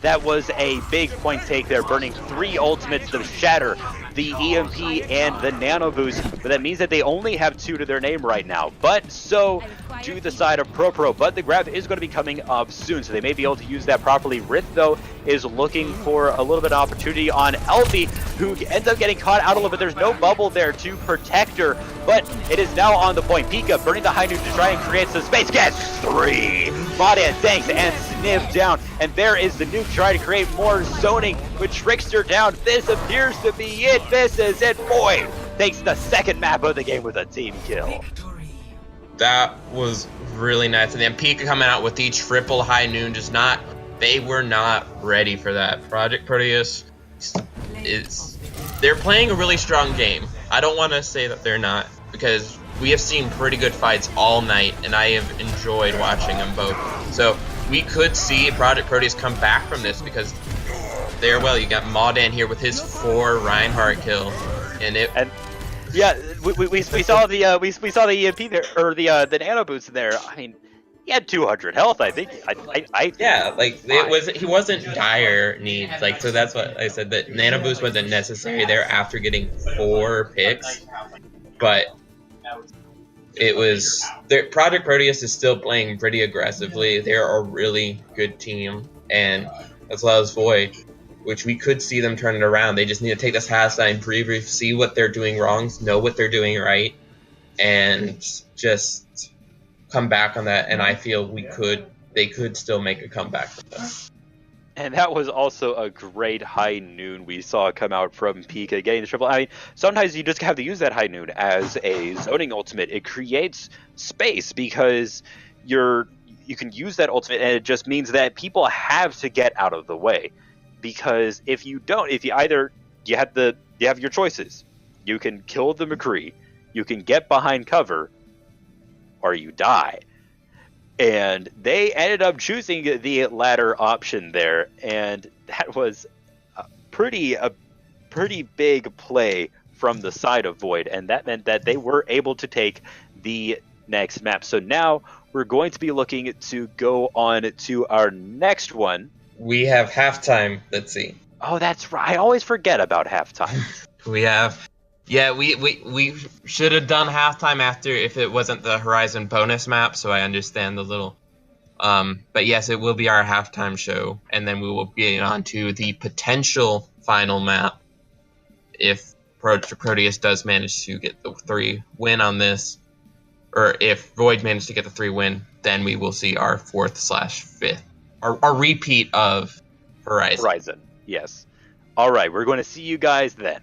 That was a big point take there, burning 3 ultimates to shatter the EMP and the Nano Boost, but that means that they only have 2 to their name right now. But so to the side of Pro, but the grab is going to be coming up soon, so they may be able to use that properly. Rith, though, is looking for a little bit of opportunity on Elfie, who ends up getting caught out a little bit. There's no bubble there to protect her, but it is now on the point. Pika burning the high noon to try and create some space. Gets 3! Modan, thanks, and Sniv down, and there is the nuke trying to create more zoning with Trickster down. This appears to be it. This is it. Void takes the second map of the game with a team kill. That was really nice. And then Pika coming out with the triple high noon, they were not ready for that. Project Proteus they're playing a really strong game. I don't want to say that they're not, because we have seen pretty good fights all night, and I have enjoyed watching them both. So we could see Project Proteus come back from this, because you got Modan here with his 4 Reinhardt kill, and yeah, we saw the EMP there, or the Nano Boost there. I mean, he had 200 health, I think. He wasn't dire need, so that's what I said, that Nano Boost wasn't necessary there after getting 4 picks, but Project Proteus is still playing pretty aggressively. They're a really good team, and as well as Void, which we could see them turn it around. They just need to take this halftime preview, see what they're doing wrong, know what they're doing right, and just come back on that. And I feel they could still make a comeback from this. And that was also a great high noon we saw come out from Pika getting the triple. I mean, sometimes you just have to use that high noon as a zoning ultimate. It creates space because you can use that ultimate, and it just means that people have to get out of the way. Because if you don't, if you either you have your choices, you can kill the McCree, you can get behind cover, or you die. And they ended up choosing the latter option there, and that was a pretty big play from the side of Void, and that meant that they were able to take the next map. So now we're going to be looking to go on to our next one. We have halftime. Let's see. Oh, that's right. I always forget about halftime. We should have done halftime after if it wasn't the Horizon bonus map, so I understand the little. But yes, it will be our halftime show, and then we will get on to the potential final map if Proteus does manage to get the 3 win on this, or if Void managed to get the 3 win, then we will see our 4th/5th, our repeat of Horizon. Yes. All right, we're going to see you guys then.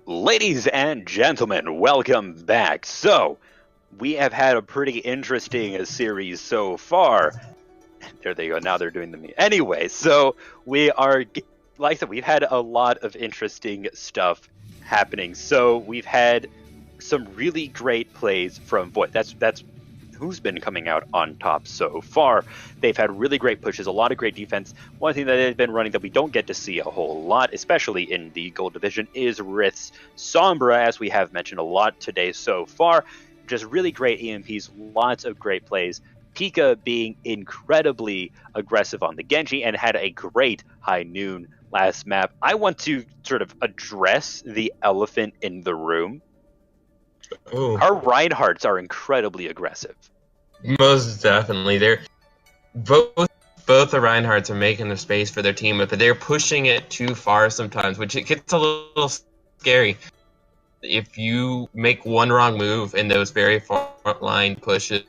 Ladies and gentlemen, welcome back. So, we have had a pretty interesting series so far. There they go, now they're doing the... Anyway, so we are, like I said, we've had a lot of interesting stuff happening. So, we've had some really great plays from Void. That's who's been coming out on top so far. They've had really great pushes, a lot of great defense. One thing that they've been running that we don't get to see a whole lot, especially in the Gold Division, is Rith's Sombra, as we have mentioned a lot today so far. Just really great EMPs, lots of great plays. Pika being incredibly aggressive on the Genji and had a great high noon last map. I want to sort of address the elephant in the room. Ooh. Our Reinhardts are incredibly aggressive. Most definitely. They're both the Reinhardts are making the space for their team, but they're pushing it too far sometimes, which it gets a little scary. If you make one wrong move in those very front line pushes,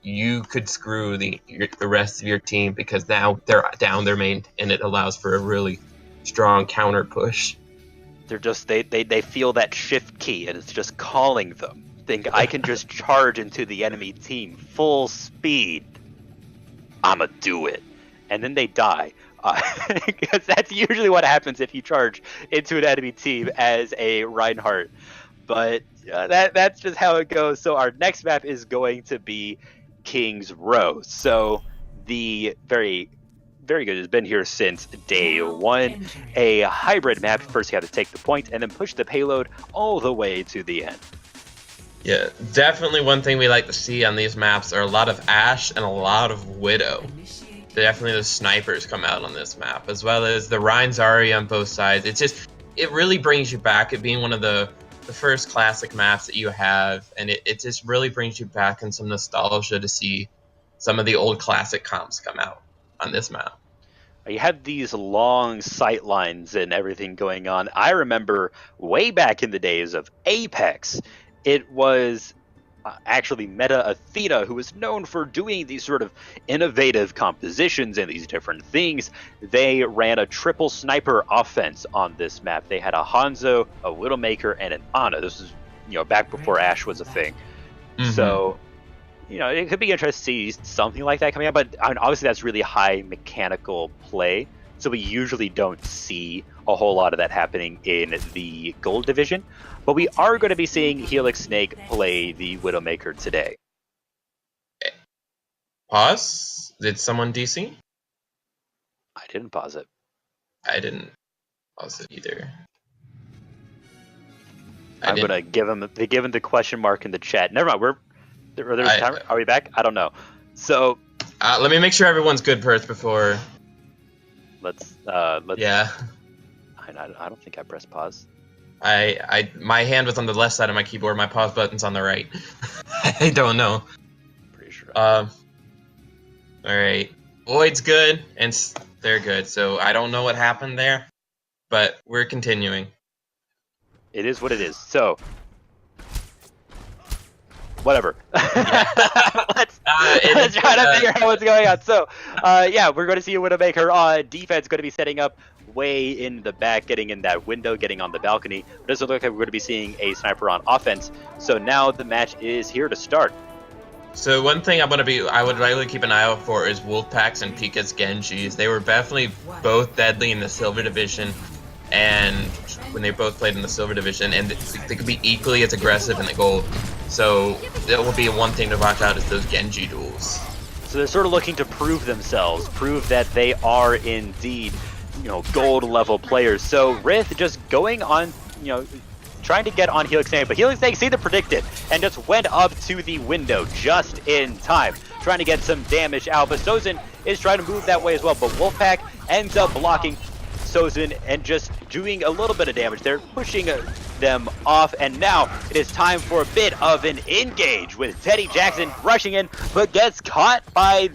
you could screw the rest of your team, because now they're down their main, and it allows for a really strong counter push. They're just they feel that shift key, and it's just calling them. Think I can just charge into the enemy team full speed. I'ma do it, and then they die. Because that's usually what happens if you charge into an enemy team as a Reinhardt. But that's just how it goes. So our next map is going to be King's Row. So the very good has been here since day one. A hybrid map. First you have to take the point and then push the payload all the way to the end. Yeah, definitely one thing we like to see on these maps are a lot of Ashe and a lot of Widow. Definitely the snipers come out on this map, as well as the Rein Zarya on both sides. It really brings you back at being one of the first classic maps that you have, and it just really brings you back in some nostalgia to see some of the old classic comps come out on this map. You had these long sight lines and everything going on. I remember way back in the days of Apex, it was actually Meta Athena who was known for doing these sort of innovative compositions and these different things. They ran a triple sniper offense on this map. They had a Hanzo, a Widowmaker, and an Ana. This is, back before Ashe was a thing. Mm-hmm. So, it could be interesting to see something like that coming up, but obviously that's really high mechanical play, so we usually don't see a whole lot of that happening in the Gold Division. But we are going to be seeing Helix Snake play the Widowmaker today. Pause? Did someone DC? I didn't pause it. I didn't pause it either. I'm going to give him the question mark in the chat. Never mind, are we back? I don't know. So let me make sure everyone's good first before. Let's. Yeah. I don't think I pressed pause. My hand was on the left side of my keyboard. My pause button's on the right. I don't know. Pretty sure. All right. Void's good, and they're good. So I don't know what happened there, but we're continuing. It is what it is. So whatever. Let's try to figure out what's going on. So, yeah, we're going to see Widowmaker on defense, going to be setting up way in the back, getting in that window, getting on the balcony. It doesn't look like we're going to be seeing a sniper on offense. So now the match is here to start. So one thing I would really keep an eye out for is Wolfpack's and Pika's Genjis. They were definitely both deadly in the Silver Division, and when they both played in the Silver Division, and they could be equally as aggressive in the Gold. So that will be one thing to watch out, is those Genji duels. So they're sort of looking to prove themselves, prove that they are indeed, Gold level players. So Rith just going on, trying to get on Helix Snake, but Helix Snake see the predicted and just went up to the window just in time, trying to get some damage out. But Sozin is trying to move that way as well, but Wolfpack ends up blocking Sozin and just doing a little bit of damage. They're pushing them off, and now it is time for a bit of an engage with Teddy Jackson rushing in, but gets caught by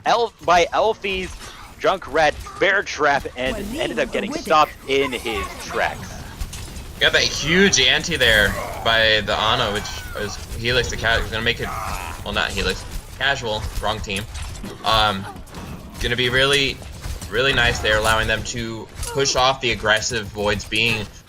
Elfie's Junkrat bear trap and ended up getting stopped in his tracks. Got that huge anti there by the Ana, which was Helix the cat. Gonna make it, well, not Helix, Casual, wrong team. Gonna be really nice there, allowing them to push off the aggressive Voids.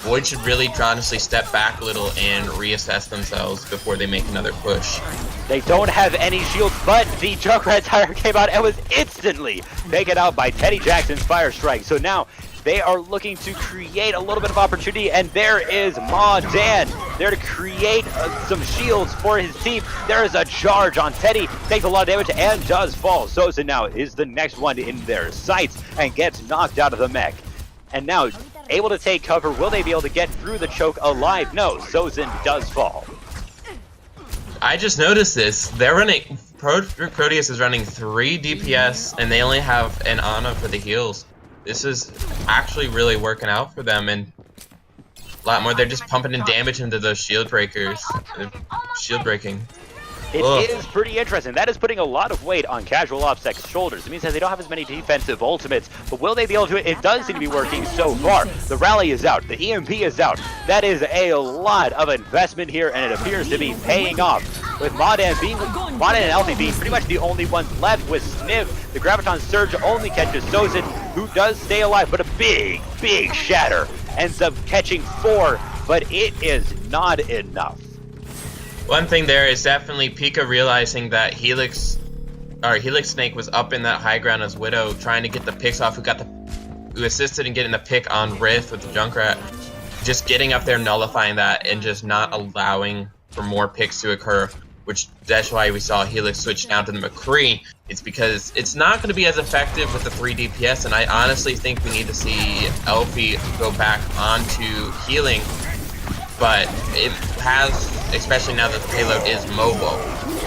Void should really honestly step back a little and reassess themselves before they make another push. They don't have any shields, but the Junkrat tire came out and was instantly taken out by Teddy Jackson's Fire Strike. So now they are looking to create a little bit of opportunity, and there is Ma Dan there to create some shields for his team. There is a charge on Teddy, takes a lot of damage and does fall. Sozin now is the next one in their sights and gets knocked out of the mech. And now able to take cover. Will they be able to get through the choke alive? No, Sozin does fall. I just noticed this. They're running, Proteus is running 3 DPS, and they only have an Ana for the heals. This is actually really working out for them, and a lot more. They're just pumping in damage into those shield breakers. They're shield breaking. It is pretty interesting. That is putting a lot of weight on Casual OpSec's shoulders. It means that they don't have as many defensive ultimates, but will they be able to? It does seem to be working so far. The rally is out. The EMP is out. That is a lot of investment here, and it appears to be paying off. With Madan and Elfie being pretty much the only ones left, with Sniv, the Graviton Surge only catches Sozin, who does stay alive, but a big shatter ends up catching 4, but it is not enough. One thing there is definitely Pika realizing that Helix Snake was up in that high ground as Widow, trying to get the picks off, who assisted in getting the pick on Rith with the Junkrat. Just getting up there, nullifying that, and just not allowing for more picks to occur, which that's why we saw Helix switch down to the McCree. It's because it's not going to be as effective with the 3 DPS, and I honestly think we need to see Elfie go back onto healing, but it has, especially now that the payload is mobile.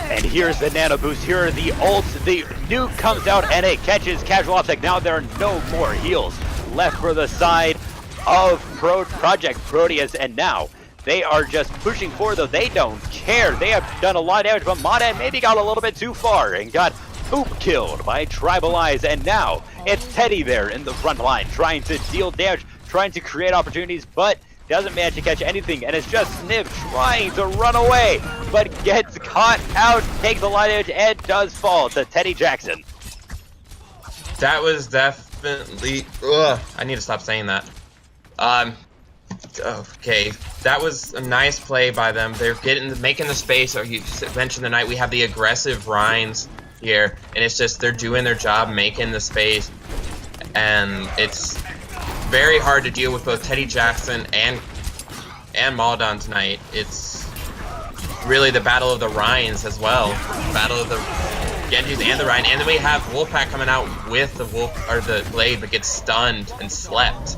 And here's the nano boost, here are the ults, the nuke comes out and it catches Casual OpSec. Now there are no more heals left for the side of Project Proteus, and now they are just pushing forward, though they don't care. They have done a lot of damage, but Madan maybe got a little bit too far and got poop killed by Tribal Eyes, and now it's Teddy there in the front line trying to deal damage, trying to create opportunities, but doesn't manage to catch anything, and it's just Sniv trying to run away, but gets caught out, takes a lot of damage, and does fall to Teddy Jackson. That was definitely... I need to stop saying that. Okay, that was a nice play by them. They're making the space, or you mentioned the night, we have the aggressive Rhines here, and it's just they're doing their job, making the space, and it's very hard to deal with both Teddy Jackson and Maldon tonight. It's really the battle of the Rhines as well, battle of the Genjis and the Rhine, and then we have Wolfpack coming out with the the Blade, but gets stunned and slept.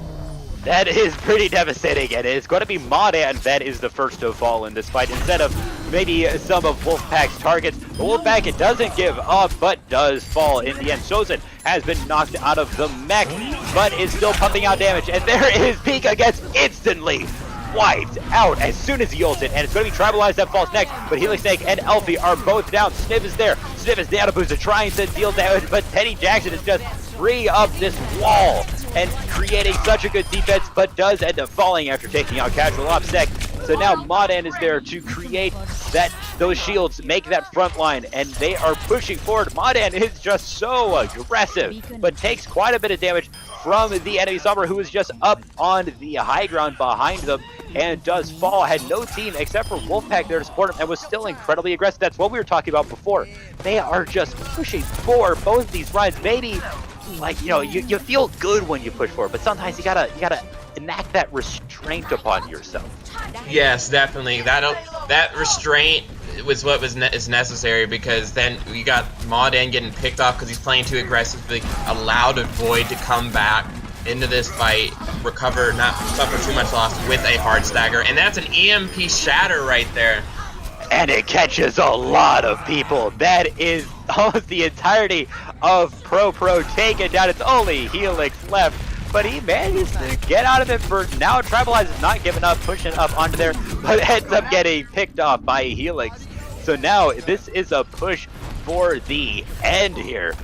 That is pretty devastating, and it's going to be Madan that is the first to fall in this fight, instead of maybe some of Wolfpack's targets. But Wolfpack, it doesn't give up, but does fall in the end. Sozin has been knocked out of the mech, but is still pumping out damage, and there is Pika gets instantly wiped out as soon as he ulted, and it's going to be Tribalized that falls next, but Helix Snake and Elfie are both down. Sniv is there. Sniv is nano boosted, trying to deal damage, but Teddy Jackson is just free up this wall and creating such a good defense, but does end up falling after taking out Casual OpSec. So now Modan is there to create those shields, make that front line, and they are pushing forward. Modan is just so aggressive, but takes quite a bit of damage from the enemy Sombra, who is just up on the high ground behind them and does fall. Had no team except for Wolfpack there to support him and was still incredibly aggressive. That's what we were talking about before. They are just pushing forward both of these lines. Maybe, like, you know, you feel good when you push forward, but sometimes you gotta enact that restraint upon yourself. Yes, definitely. That restraint was what is necessary, because then you got Modan getting picked off because he's playing too aggressively, allowed Void to come back into this fight, recover, not suffer too much loss with a hard stagger, and that's an EMP shatter right there. And it catches a lot of people. That is almost the entirety of Pro taken down. It's only Helix left, but he manages to get out of it for now. Tribalize is not giving up, pushing up onto there, but ends up getting picked off by Helix. So now this is a push for the end here.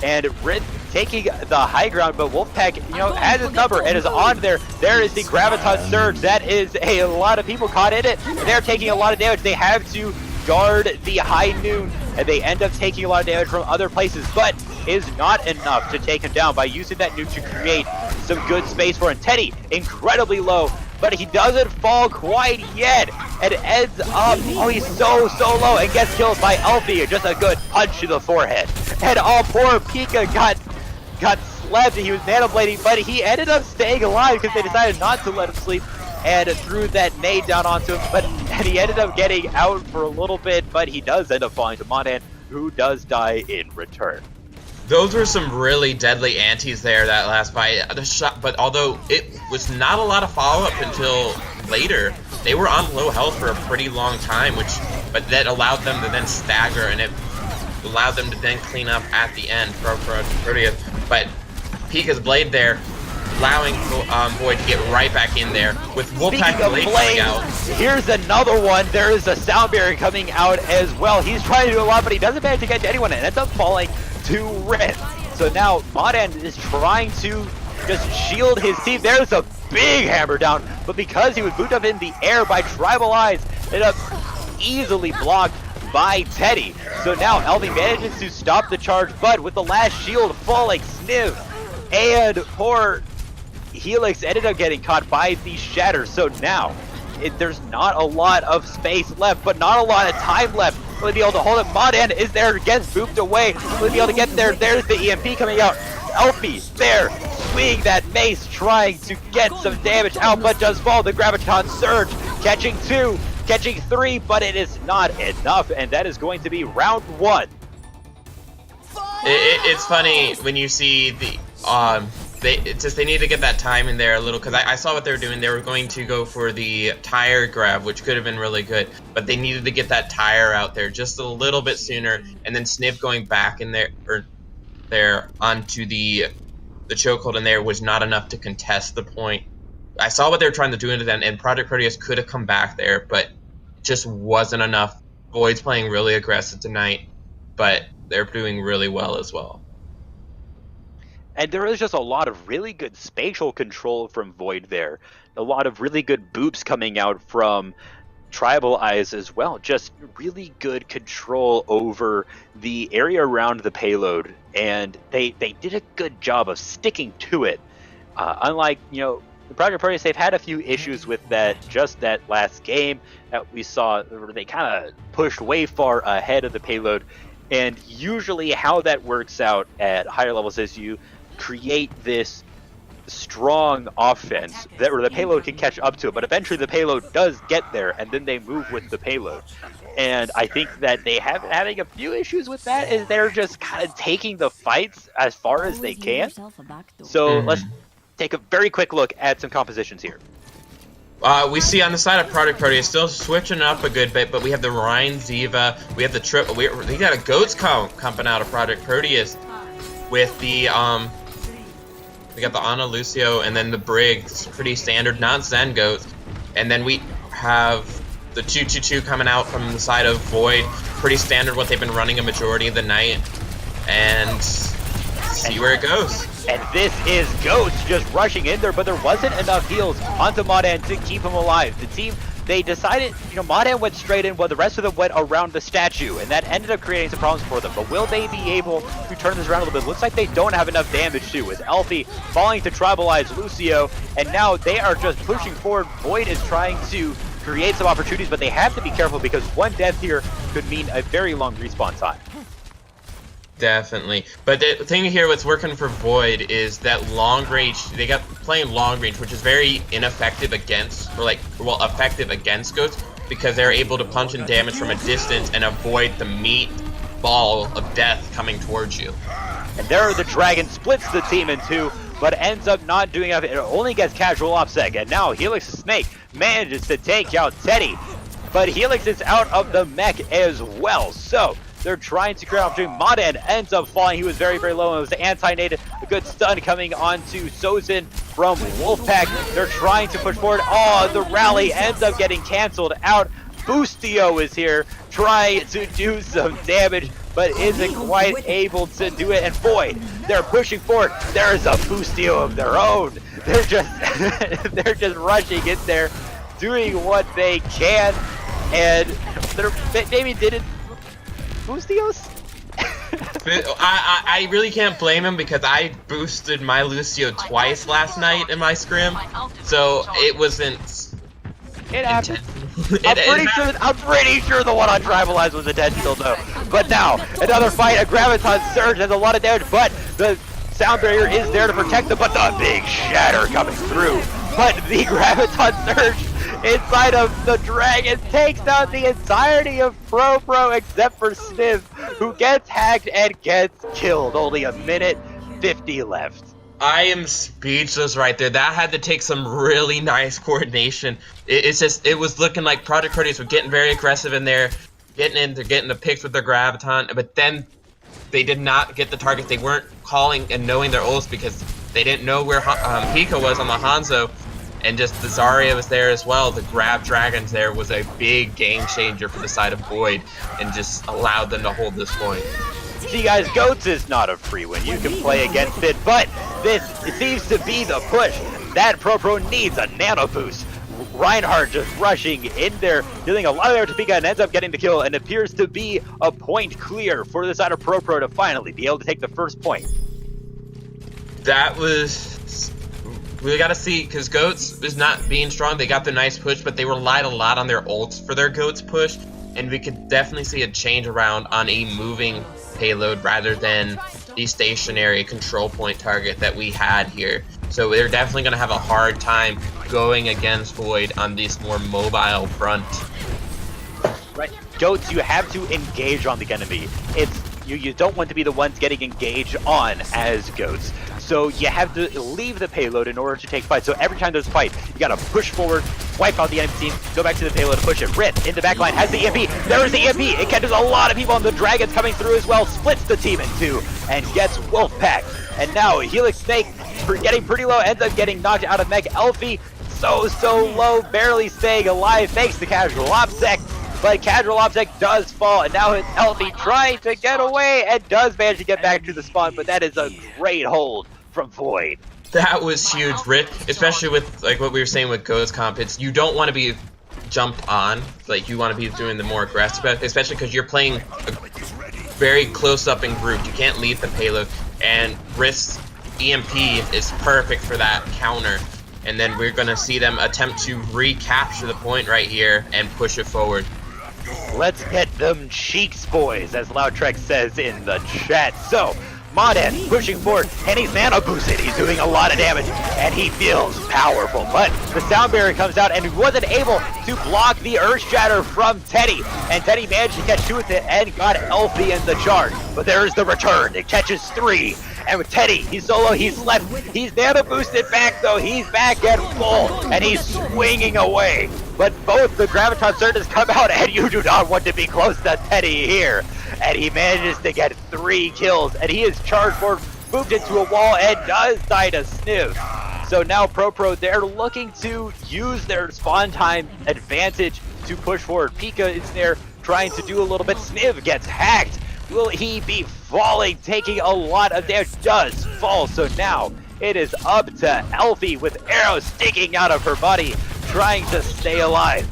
And Rit taking the high ground, but Wolfpack, you know, has his number and is on there. There is the Graviton Surge. That is a lot of people caught in it. They're taking a lot of damage. They have to guard the high noon, and they end up taking a lot of damage from other places, but is not enough to take him down by using that nuke to create some good space for him. Teddy, incredibly low, but he doesn't fall quite yet, and ends up, oh, he's so low, and gets killed by Elfie. Just a good punch to the forehead. And poor Pika got slept. He was nanoblading, but he ended up staying alive because they decided not to let him sleep and threw that nade down onto him. And he ended up getting out for a little bit, but he does end up falling to Modan, who does die in return. Those were some really deadly antis there, that last fight. But although it was not a lot of follow-up until later, they were on low health for a pretty long time, but that allowed them to then stagger, and it allowed them to then clean up at the end for Proteus. But Pika's Blade there, allowing Void to get right back in there with Wolfpack Blade coming out. Here's another one. There is a sound barrier coming out as well. He's trying to do a lot, but he doesn't manage to get to anyone, and ends up falling to Rit. So now Modan is trying to just shield his team. There's a big hammer down, but because he was booted up in the air by Tribal Eyes, ended up easily blocked by Teddy. So now Elvie manages to stop the charge, but with the last shield falling, Sniv and poor Helix ended up getting caught by the shatter. So now there's not a lot of space left, but not a lot of time left. Will be able to hold it. Modan is there, gets booped away. Will be able to get there. There's the EMP coming out. Elfie there, swinging that mace, trying to get some damage out, but does fall. The Graviton Surge, catching 2, catching 3, but it is not enough, and that is going to be round 1. It's funny when you see the they need to get that time in there a little, because I saw what they were doing. They were going to go for the tire grab, which could have been really good, but they needed to get that tire out there just a little bit sooner, and then Sniv going back in there, or there onto the chokehold in there was not enough to contest the point. I saw what they were trying to do into them, and Project Proteus could have come back there, but it just wasn't enough. Void's playing really aggressive tonight, but they're doing really well as well. And there is just a lot of really good spatial control from Void there. A lot of really good boops coming out from Tribal Eyes as well. Just really good control over the area around the payload. And they did a good job of sticking to it. Unlike, you know, the Project Proteus, they've had a few issues with that last game that we saw where they kind of pushed way far ahead of the payload. And usually how that works out at higher levels is you create this strong offense that where the payload can catch up to it, but eventually the payload does get there, and then they move with the payload. And I think that they have having a few issues with that, is they're just kind of taking the fights as far as they can. So let's take a very quick look at some compositions here. We see on the side of Project Proteus still switching up a good bit, but we have the Rhine Ziva, we have the triple. We got a Goats coming out of Project Proteus with the we got the Ana Lucio and then the Brig. It's pretty standard, not Zen Goats. And then we have the 222 coming out from the side of Void. Pretty standard what they've been running a majority of the night. And see where it goes. And this is Ghost just rushing in there, but there wasn't enough heals onto Modan to keep him alive. The team they decided, Modern went straight in while the rest of them went around the statue, and that ended up creating some problems for them. But will they be able to turn this around a little bit? Looks like they don't have enough damage too, with Elfie falling to tribalize Lucio, and now they are just pushing forward. Void is trying to create some opportunities, but they have to be careful because one death here could mean a very long respawn time. Definitely. But the thing here what's working for Void is that long range, they got playing long range, which is very ineffective against, effective against Ghosts, because they're able to punch and damage from a distance and avoid the meat ball of death coming towards you. And there the dragon splits the team in two, but ends up not doing enough. It only gets casual OpSec, and now Helix the Snake manages to take out Teddy. But Helix is out of the mech as well, so they're trying to create opportunity. Modern ends up falling. He was very, very low. It was anti-nated. A good stun coming onto Sozin from Wolfpack. They're trying to push forward. Oh, the rally ends up getting canceled out. Boostio is here trying to do some damage, but isn't quite able to do it. And Void, they're pushing forward. There's a Boostio of their own. They're just they're just rushing in there, doing what they can, and they maybe didn't. Boostios? I really can't blame him because I boosted my Lucio twice last night in my scrim, so it wasn't. It happened. I'm pretty sure the one on Tribalize was intentional though. But now another fight. A Graviton Surge has a lot of damage, but the sound barrier is there to protect them. But the big shatter coming through. But the Graviton Surge inside of the dragon takes out the entirety of Pro except for Sniv, who gets hacked and gets killed. Only a minute 50 left. I am speechless right there. That had to take some really nice coordination. It was looking like Project Proteus were getting very aggressive in there, getting the picks with their Graviton, but then they did not get the target. They weren't calling and knowing their ults because they didn't know where Pika was on the Hanzo. And just the Zarya was there as well. The grab dragons there was a big game changer for the side of Void and just allowed them to hold this point. See guys, Goats is not a free win. You can play against it, but this seems to be the push. That Pro needs a nano boost. Reinhardt just rushing in there, dealing a lot of damage to Pika and ends up getting the kill, and appears to be a point clear for the side of Pro to finally be able to take the first point. That was... We gotta see, because Goats is not being strong. They got the nice push, but they relied a lot on their ults for their Goats push, and we could definitely see a change around on a moving payload rather than the stationary control point target that we had here. So they're definitely gonna have a hard time going against Void on this more mobile front. Right, Goats, you have to engage on the enemy. You don't want to be the ones getting engaged on as Goats. So you have to leave the payload in order to take fight. So every time there's a fight, you gotta push forward, wipe out the enemy team, go back to the payload to push it. Rit in the back line has the EMP. There is the EMP. It catches a lot of people, and the Dragon's coming through as well. Splits the team in two and gets Wolfpack. And now Helix Snake, getting pretty low, ends up getting knocked out of mech. Elfie, so low, barely staying alive thanks to casual OpSec. But casual OpSec does fall, and now it's Elfie trying to get away and does manage to get back to the spawn, but that is a great hold from Void. That was huge, Rit, especially with like what we were saying with Ghost Comp. You don't want to be jumped on, like you want to be doing the more aggressive, especially because you're playing very close up and grouped. You can't leave the payload, and Rit's EMP is perfect for that counter. And then we're gonna see them attempt to recapture the point right here and push it forward. Let's get them cheeks, boys, as Loudtrek says in the chat. So, Modern pushing forward, and he's nano boosted. He's doing a lot of damage, and he feels powerful. But the sound barrier comes out, and he wasn't able to block the Earth Shatter from Teddy. And Teddy managed to catch two with it and got Elfie in the charge. But there's the return. It catches three. And with Teddy, he's solo, he's left. He's nano boosted back, though. He's back at full, and he's swinging away. But both the Graviton Surges come out, and you do not want to be close to Teddy here. And he manages to get 3 kills, and he is charged forward, moved into a wall, and does die to Sniv. So now Pro, they're looking to use their spawn time advantage to push forward. Pika is there trying to do a little bit. Sniv gets hacked. Will he be falling, taking a lot of damage? Does fall, so now it is up to Elfie with arrows sticking out of her body, trying to stay alive.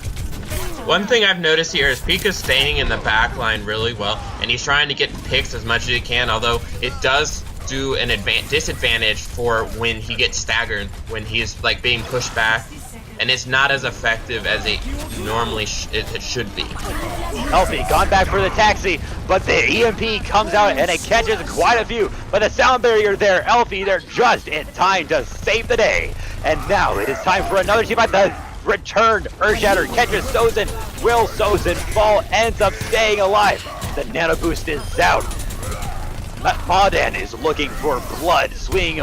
One thing I've noticed here is Pika's staying in the back line really well, and he's trying to get picks as much as he can, although it does do an disadvantage for when he gets staggered, when he's like being pushed back, and it's not as effective as it normally it should be. Elfie gone back for the taxi, but the EMP comes out and it catches quite a few. But the sound barrier there, Elfie, they're just in time to save the day. And now it is time for another team at the return. Earthshatter catches Sozin. Will Sozin fall? Ends up staying alive. The Nano Boost is out. Mawdan is looking for blood, swinging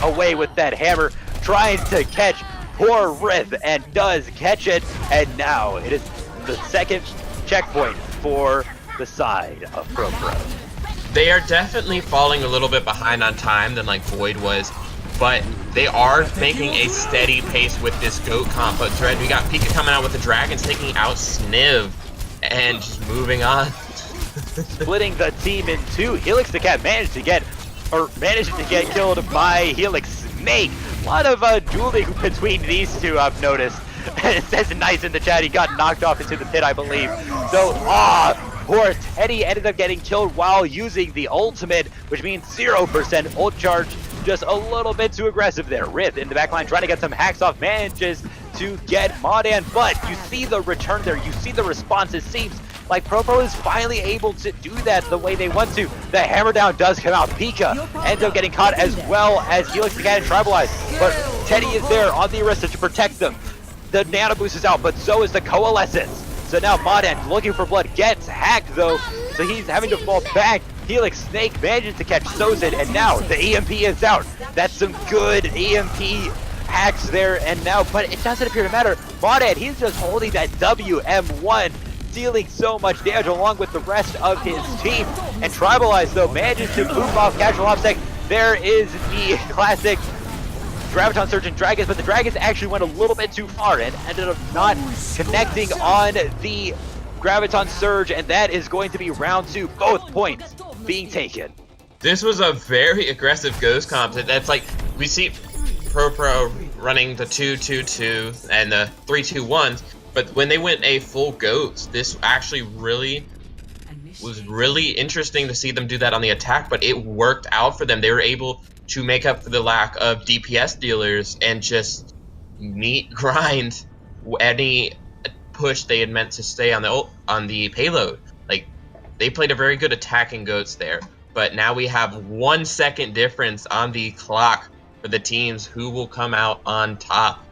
away with that hammer, trying to catch poor Rith, and does catch it. And now it is the second checkpoint for the side of Pro. They are definitely falling a little bit behind on time than like Void was, but they are making a steady pace with this GOAT comp. But Dread, we got Pika coming out with the Dragons, taking out Sniv, and just moving on. Splitting the team in two. Helix the Cat managed to get killed by Helix Snake. A lot of dueling between these two, I've noticed. It says nice in the chat, he got knocked off into the pit, I believe. So, poor Teddy ended up getting killed while using the ultimate, which means 0% ult charge. Just a little bit too aggressive there. Rith in the backline trying to get some hacks off, manages to get Mawdan, but you see the return there, you see the response. It seems like Pro is finally able to do that the way they want to. The hammer down does come out. Pika ends up getting caught, as well as Helix the Cat and Tribalize, but Teddy is there on the Arista to protect them. The Nano Boost is out, but so is the Coalescence. So now Mawdan, looking for blood, gets hacked though, so he's having to fall back. Helix Snake manages to catch Sozin, and now the EMP is out. That's some good EMP hacks there, and now, but it doesn't appear to matter. Mawdan, he's just holding that WM1, dealing so much damage along with the rest of his team. And Tribalize, though, manages to move off Casual Obstacle. There is the classic Graviton Surge and Dragons, but the Dragons actually went a little bit too far and ended up not connecting on the Graviton Surge, and that is going to be round two. Both points being taken. This was a very aggressive Ghost comp. That's like, we see Pro running the 2-2-2 and the 3-2-1s, but when they went a full Goats, this actually was really interesting to see them do that on the attack, but it worked out for them. They were able to make up for the lack of DPS dealers and just grind any push they had meant to stay on the payload. Like, they played a very good attacking Goats there, but now we have 1 second difference on the clock for the teams who will come out on top.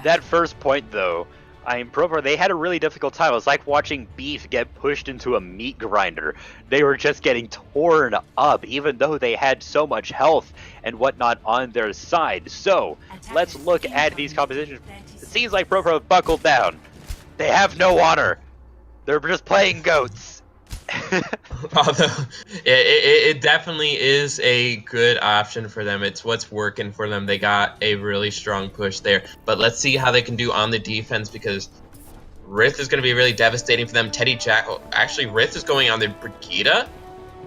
That first point, though, Pro, they had a really difficult time. It was like watching beef get pushed into a meat grinder. They were just getting torn up, even though they had so much health and whatnot on their side. So, let's look at these compositions. It seems like Pro buckled down. They have no honor. They're just playing Goats. Although, it definitely is a good option for them. It's what's working for them. They got a really strong push there. But let's see how they can do on the defense, because Rith is going to be really devastating for them. Actually, Rith is going on the Brigida.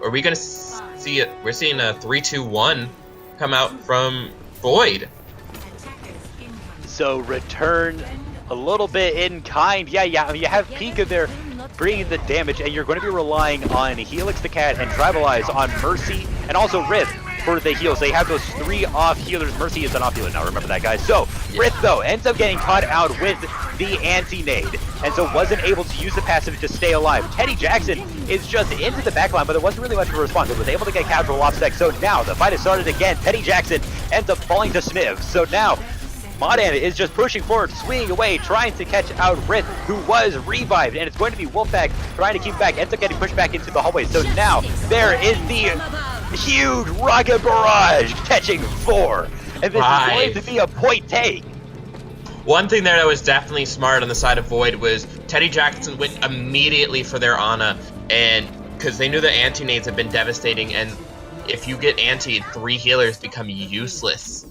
Are we going to see it? We're seeing a 3-2-1 come out from Void. So return a little bit in kind. Yeah, you have Pika there bringing the damage, and you're going to be relying on Helix the Cat and Tribalize on Mercy, and also Rith for the heals. They have those 3 off healers. Mercy is an off healer now, remember that, guys. So, Rith, though, ends up getting caught out with the anti-nade, and so wasn't able to use the passive to stay alive. Teddy Jackson is just into the backline, but there wasn't really much of a response. It was able to get casual offsec, so now the fight has started again. Teddy Jackson ends up falling to Sniv, so now Mawdan is just pushing forward, swinging away, trying to catch out Rith, who was revived, and it's going to be Wolfpack trying to keep back, ends up getting pushed back into the hallway. So now there is the huge rocket barrage catching 4, and this is going to be a point take. One thing there that was definitely smart on the side of Void was Teddy Jackson went immediately for their Ana, and because they knew the anti-nades had been devastating, and if you get anti'd, 3 healers become useless.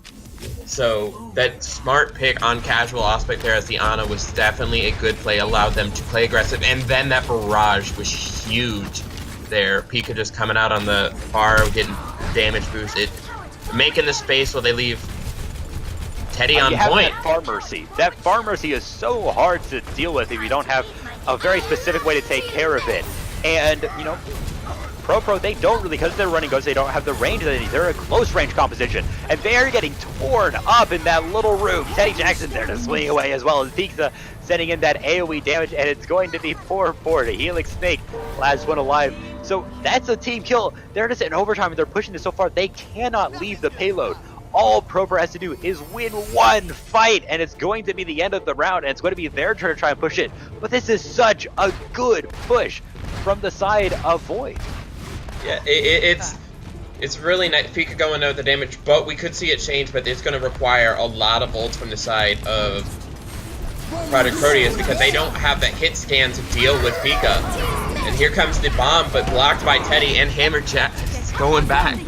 So that smart pick on casual aspect there as the Ana was definitely a good play, allowed them to play aggressive, and then that barrage was huge there. Pika just coming out on the far, getting damage boosted, making the space while they leave Teddy on you have point. that Farm Mercy. That Farm Mercy is so hard to deal with if you don't have a very specific way to take care of it. And, you know, Pro, they don't really, because they're running ghosts, they don't have the range that they need. They're a close range composition, and they're getting torn up in that little room. Teddy Jackson's there to swing away, as well as Pizza sending in that AoE damage, and it's going to be 4-4 to Helix Snake, last one alive. So that's a team kill. They're just in overtime, and they're pushing this so far, they cannot leave the payload. All Pro has to do is win one fight, and it's going to be the end of the round, and it's going to be their turn to try and push it. But this is such a good push from the side of Void. Yeah, it's really nice. Pika going out with the damage, but we could see it change, but it's going to require a lot of ults from the side of Projekt Proteus because they don't have that hit scan to deal with Pika. And here comes the bomb, but blocked by Teddy and Hammerjack going back.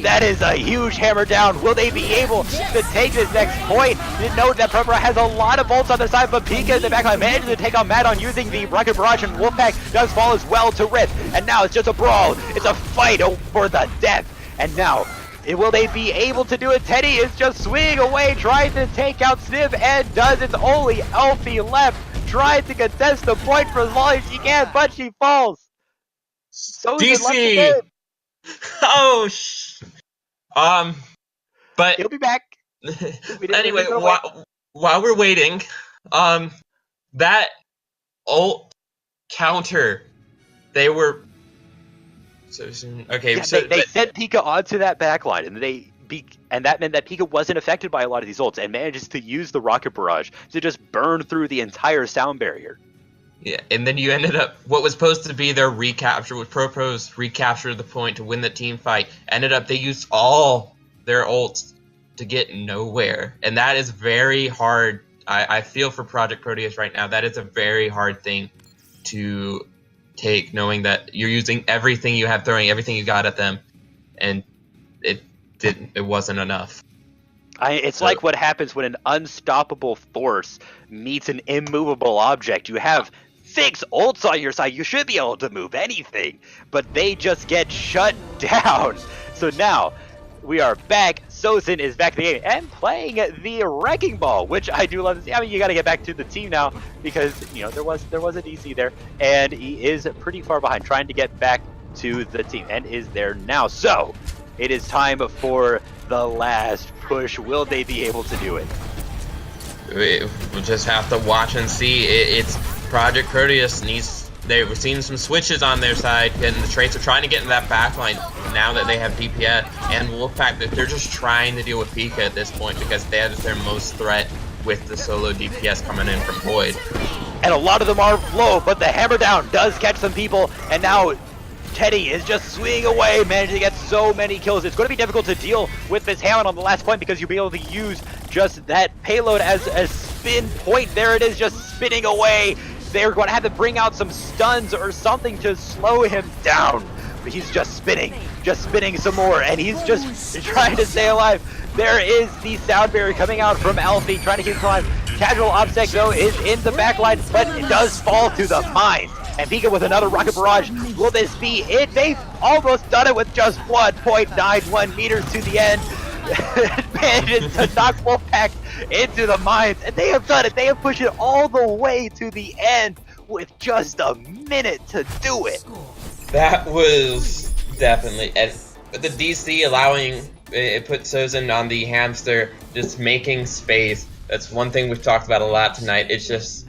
That is a huge hammer down. Will they be able to take this next point? Didn't know that Prepara has a lot of bolts on the side, but Pika in the backline manages to take on Madon using the Rocket Barrage, and Wolfpack does fall as well to Rift. And now it's just a brawl. It's a fight for the death. And now, will they be able to do it? Teddy is just swinging away, trying to take out Sniv, and does. It's only Elfie left, trying to contest the point for as long as she can, but she falls. So DC! Oh, but he'll be back. Anyway, while we're waiting, that ult counter, they were so soon. Okay, yeah, so they sent Pika onto that backline, and that meant that Pika wasn't affected by a lot of these ults, and manages to use the Rocket Barrage to just burn through the entire sound barrier. Yeah, and then you ended up, what was supposed to be their recapture, with Pro's recapture the point to win the team fight, ended up they used all their ults to get nowhere. And that is very hard. I feel for Projekt Proteus right now. That is a very hard thing to take, knowing that you're using everything you have, throwing everything you got at them, and it wasn't enough. It's like what happens when an unstoppable force meets an immovable object. You have 6 ults on your side. You should be able to move anything, but they just get shut down. So now we are back. Sosin is back in the game and playing the Wrecking Ball, which I do love to see. I mean, you got to get back to the team now because, you know, there was a DC there, and he is pretty far behind, trying to get back to the team, and is there now. So it is time for the last push. Will they be able to do it? We'll just have to watch and see. It's Projekt Proteus needs. We're seeing some switches on their side, and the Traits are trying to get in that backline now that they have DPS. And Wolfpack, that they're just trying to deal with Pika at this point because that is their most threat with the solo DPS coming in from Void. And a lot of them are low, but the hammer down does catch some people, and now Teddy is just swinging away, managing to get so many kills. It's going to be difficult to deal with this Hammond on the last point because you'll be able to use just that payload as a spin point. There it is, just spinning away. They're going to have to bring out some stuns or something to slow him down. But he's just spinning some more, and he's just trying to stay alive. There is the sound barrier coming out from Alfie, trying to keep him alive. Casual Obsec, though, is in the backline, but it does fall to the mines. And Pika with another Rocket Barrage. Will this be it? They've almost done it with just 1.91 meters to the end. Manages to knock Wolfpack into the mines. And they have done it. They have pushed it all the way to the end with just a minute to do it. That was definitely... And the DC allowing... It put Sosin on the hamster, just making space. That's one thing we've talked about a lot tonight. It's just...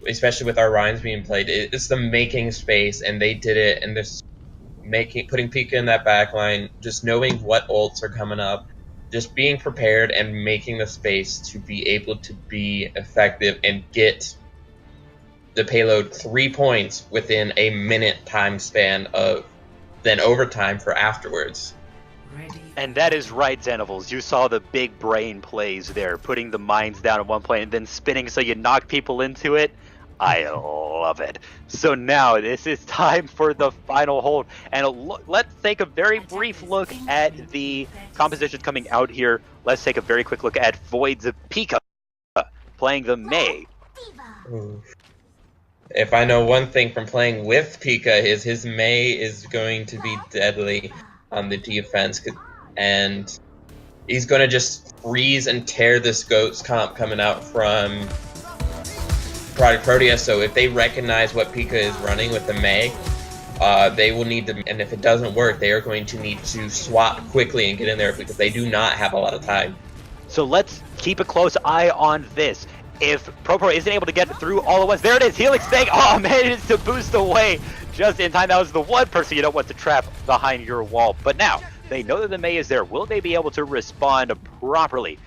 especially with our Rhymes being played, it's the making space, and they did it, and this putting Pika in that backline, just knowing what ults are coming up, just being prepared and making the space to be able to be effective and get the payload 3 points within a minute time span of then overtime for afterwards. And that is right, Xanivals. You saw the big brain plays there, putting the mines down at one point and then spinning so you knock people into it. I love it. So now this is time for the final hold. And let's take a very brief look at the compositions coming out here. Let's take a very quick look at Void's Pika playing the Mei. If I know one thing from playing with Pika is his Mei is going to be deadly on the defense, and He's going to just freeze and tear this Goats comp coming out from Projekt Proteus. So if they recognize what Pika is running with the Mei, they will need to, and if it doesn't work, they are going to need to swap quickly and get in there because they do not have a lot of time. So let's keep a close eye on this. If Pro isn't able to get through all at once, there it is, Helix Snake, oh man, it is to boost away just in time. That was the one person you don't want to trap behind your wall. But now, they know that the Mei is there. Will they be able to respond properly?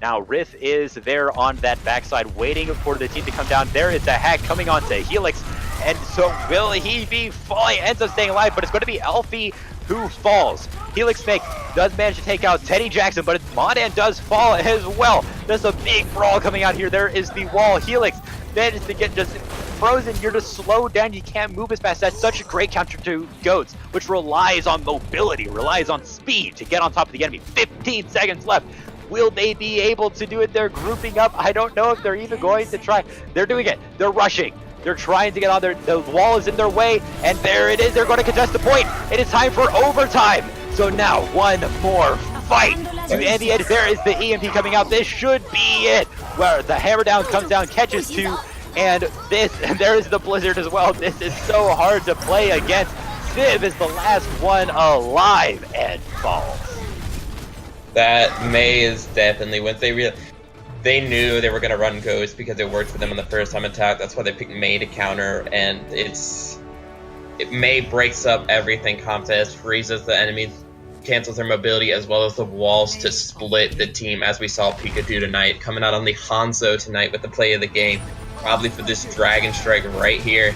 Now, Riff is there on that backside, waiting for the team to come down. There is a hack coming on to Helix, and so will he be falling? Ends up staying alive, but it's going to be Alfie who falls. Helix Snake does manage to take out Teddy Jackson, but Modan does fall as well. There's a big brawl coming out here. There is the wall. Helix manages to get just frozen. You're just slowed down. You can't move as fast. That's such a great counter to Goats, which relies on mobility, relies on speed to get on top of the enemy. 15 seconds left. Will they be able to do it? They're grouping up. I don't know if they're even going to try. They're doing it. They're rushing. They're trying to get on there. The wall is in their way, and there it is. They're going to contest the point. It is time for overtime. So now one more fight to end the edge. There is the EMP coming out. This should be it. Where the hammer down comes down, catches two, and there is the blizzard as well. This is so hard to play against. Civ is the last one alive and falls. That Mei is definitely, once they knew they were going to run Ghost because it worked for them on the first time attack. That's why they picked Mei to counter, and Mei breaks up everything contest, freezes the enemies, cancels their mobility, as well as the walls to split the team, as we saw Pika do tonight, coming out on the Hanzo tonight with the play of the game, probably for this Dragon Strike right here.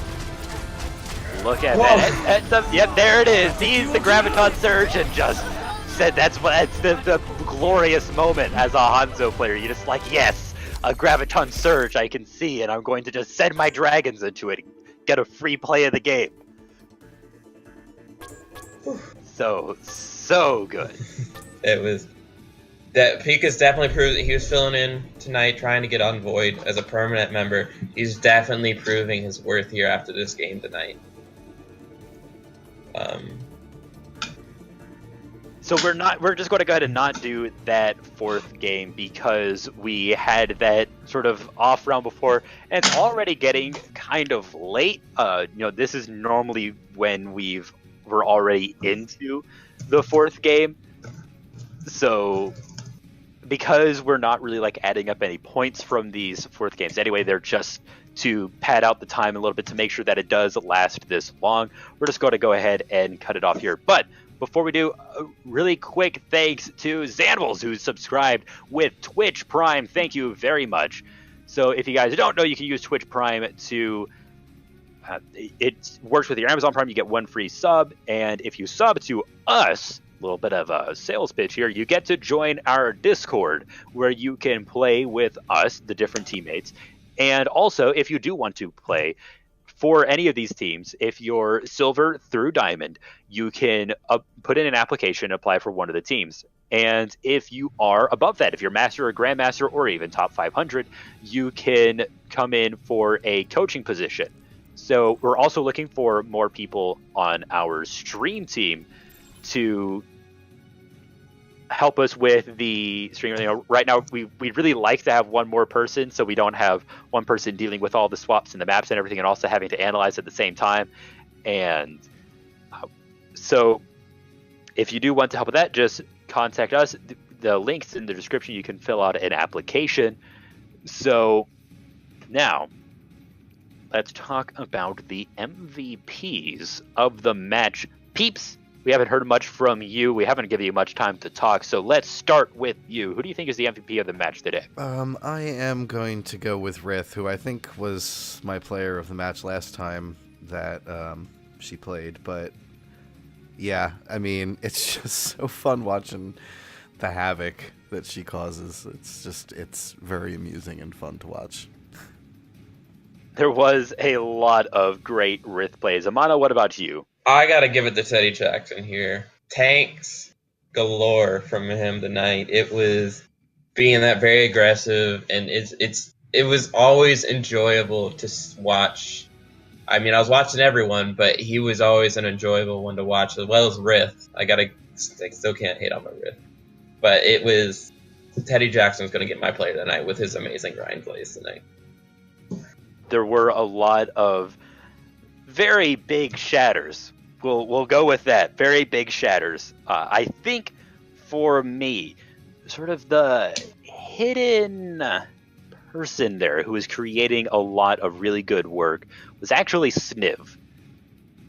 Look at that. Yep, there it is. He's the Graviton Surge and just said that's the glorious moment as a Hanzo player. You're just like, yes, a Graviton Surge I can see, and I'm going to just send my dragons into it, get a free play of the game. So good. It was that Pika's definitely proved that he was filling in tonight, trying to get on Void as a permanent member. He's definitely proving his worth here after this game tonight. So we're just going to go ahead and not do that fourth game because we had that sort of off round before, and it's already getting kind of late. This is normally when we're already into the fourth game. So because we're not really like adding up any points from these fourth games anyway, they're just to pad out the time a little bit to make sure that it does last this long. We're just going to go ahead and cut it off here. But before we do, a really quick thanks to Zanvils, who subscribed with Twitch Prime. Thank you very much. So if you guys don't know, you can use Twitch Prime to... it works with your Amazon Prime. You get one free sub. And if you sub to us, a little bit of a sales pitch here, you get to join our Discord, where you can play with us, the different teammates. And also, if you do want to play for any of these teams, if you're silver through diamond, you can put in an application and apply for one of the teams. And if you are above that, if you're master or grandmaster or even top 500, you can come in for a coaching position. So we're also looking for more people on our stream team to help us with the stream. Right now, we'd really like to have one more person, so we don't have one person dealing with all the swaps and the maps and everything, and also having to analyze at the same time. And so if you do want to help with that, just contact us. The link's in the description. You can fill out an application. So now let's talk about the MVPs of the match. Peeps, we haven't heard much from you. We haven't given you much time to talk, so let's start with you. Who do you think is the MVP of the match today? I am going to go with Rith, who I think was my player of the match last time that she played. But yeah, I mean, it's just so fun watching the havoc that she causes. It's very amusing and fun to watch. There was a lot of great Rith plays. Amano, what about you? I gotta give it to Teddy Jackson here. Tanks galore from him tonight. It was being that very aggressive, and it was always enjoyable to watch. I mean, I was watching everyone, but he was always an enjoyable one to watch, as well as Rith. I still can't hate on my Rith. but it was Teddy Jackson's going to get my play tonight with his amazing grind plays tonight. There were a lot of very big shatters. We'll go with that. Very big shatters. I think for me, sort of the hidden person there who was creating a lot of really good work was actually Sniv.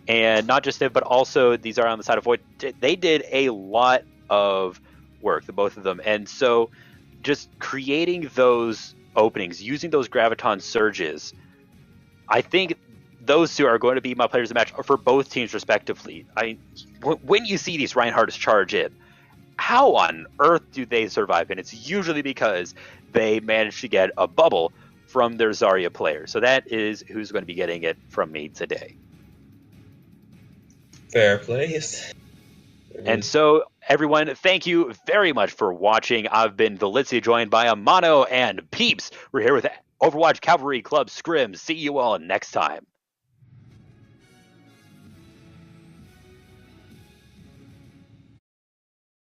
And not just Sniv, but also these are on the side of Void. They did a lot of work, the both of them. And so just creating those openings, using those Graviton surges, I think those two are going to be my players of the match for both teams respectively. When you see these Reinhardts charge in, how on earth do they survive? And it's usually because they managed to get a bubble from their Zarya player. So that is who's going to be getting it from me today. Fair plays. And so, everyone, thank you very much for watching. I've been Velitzi, joined by Amano and Peeps. We're here with Overwatch Cavalry Club Scrim. See you all next time.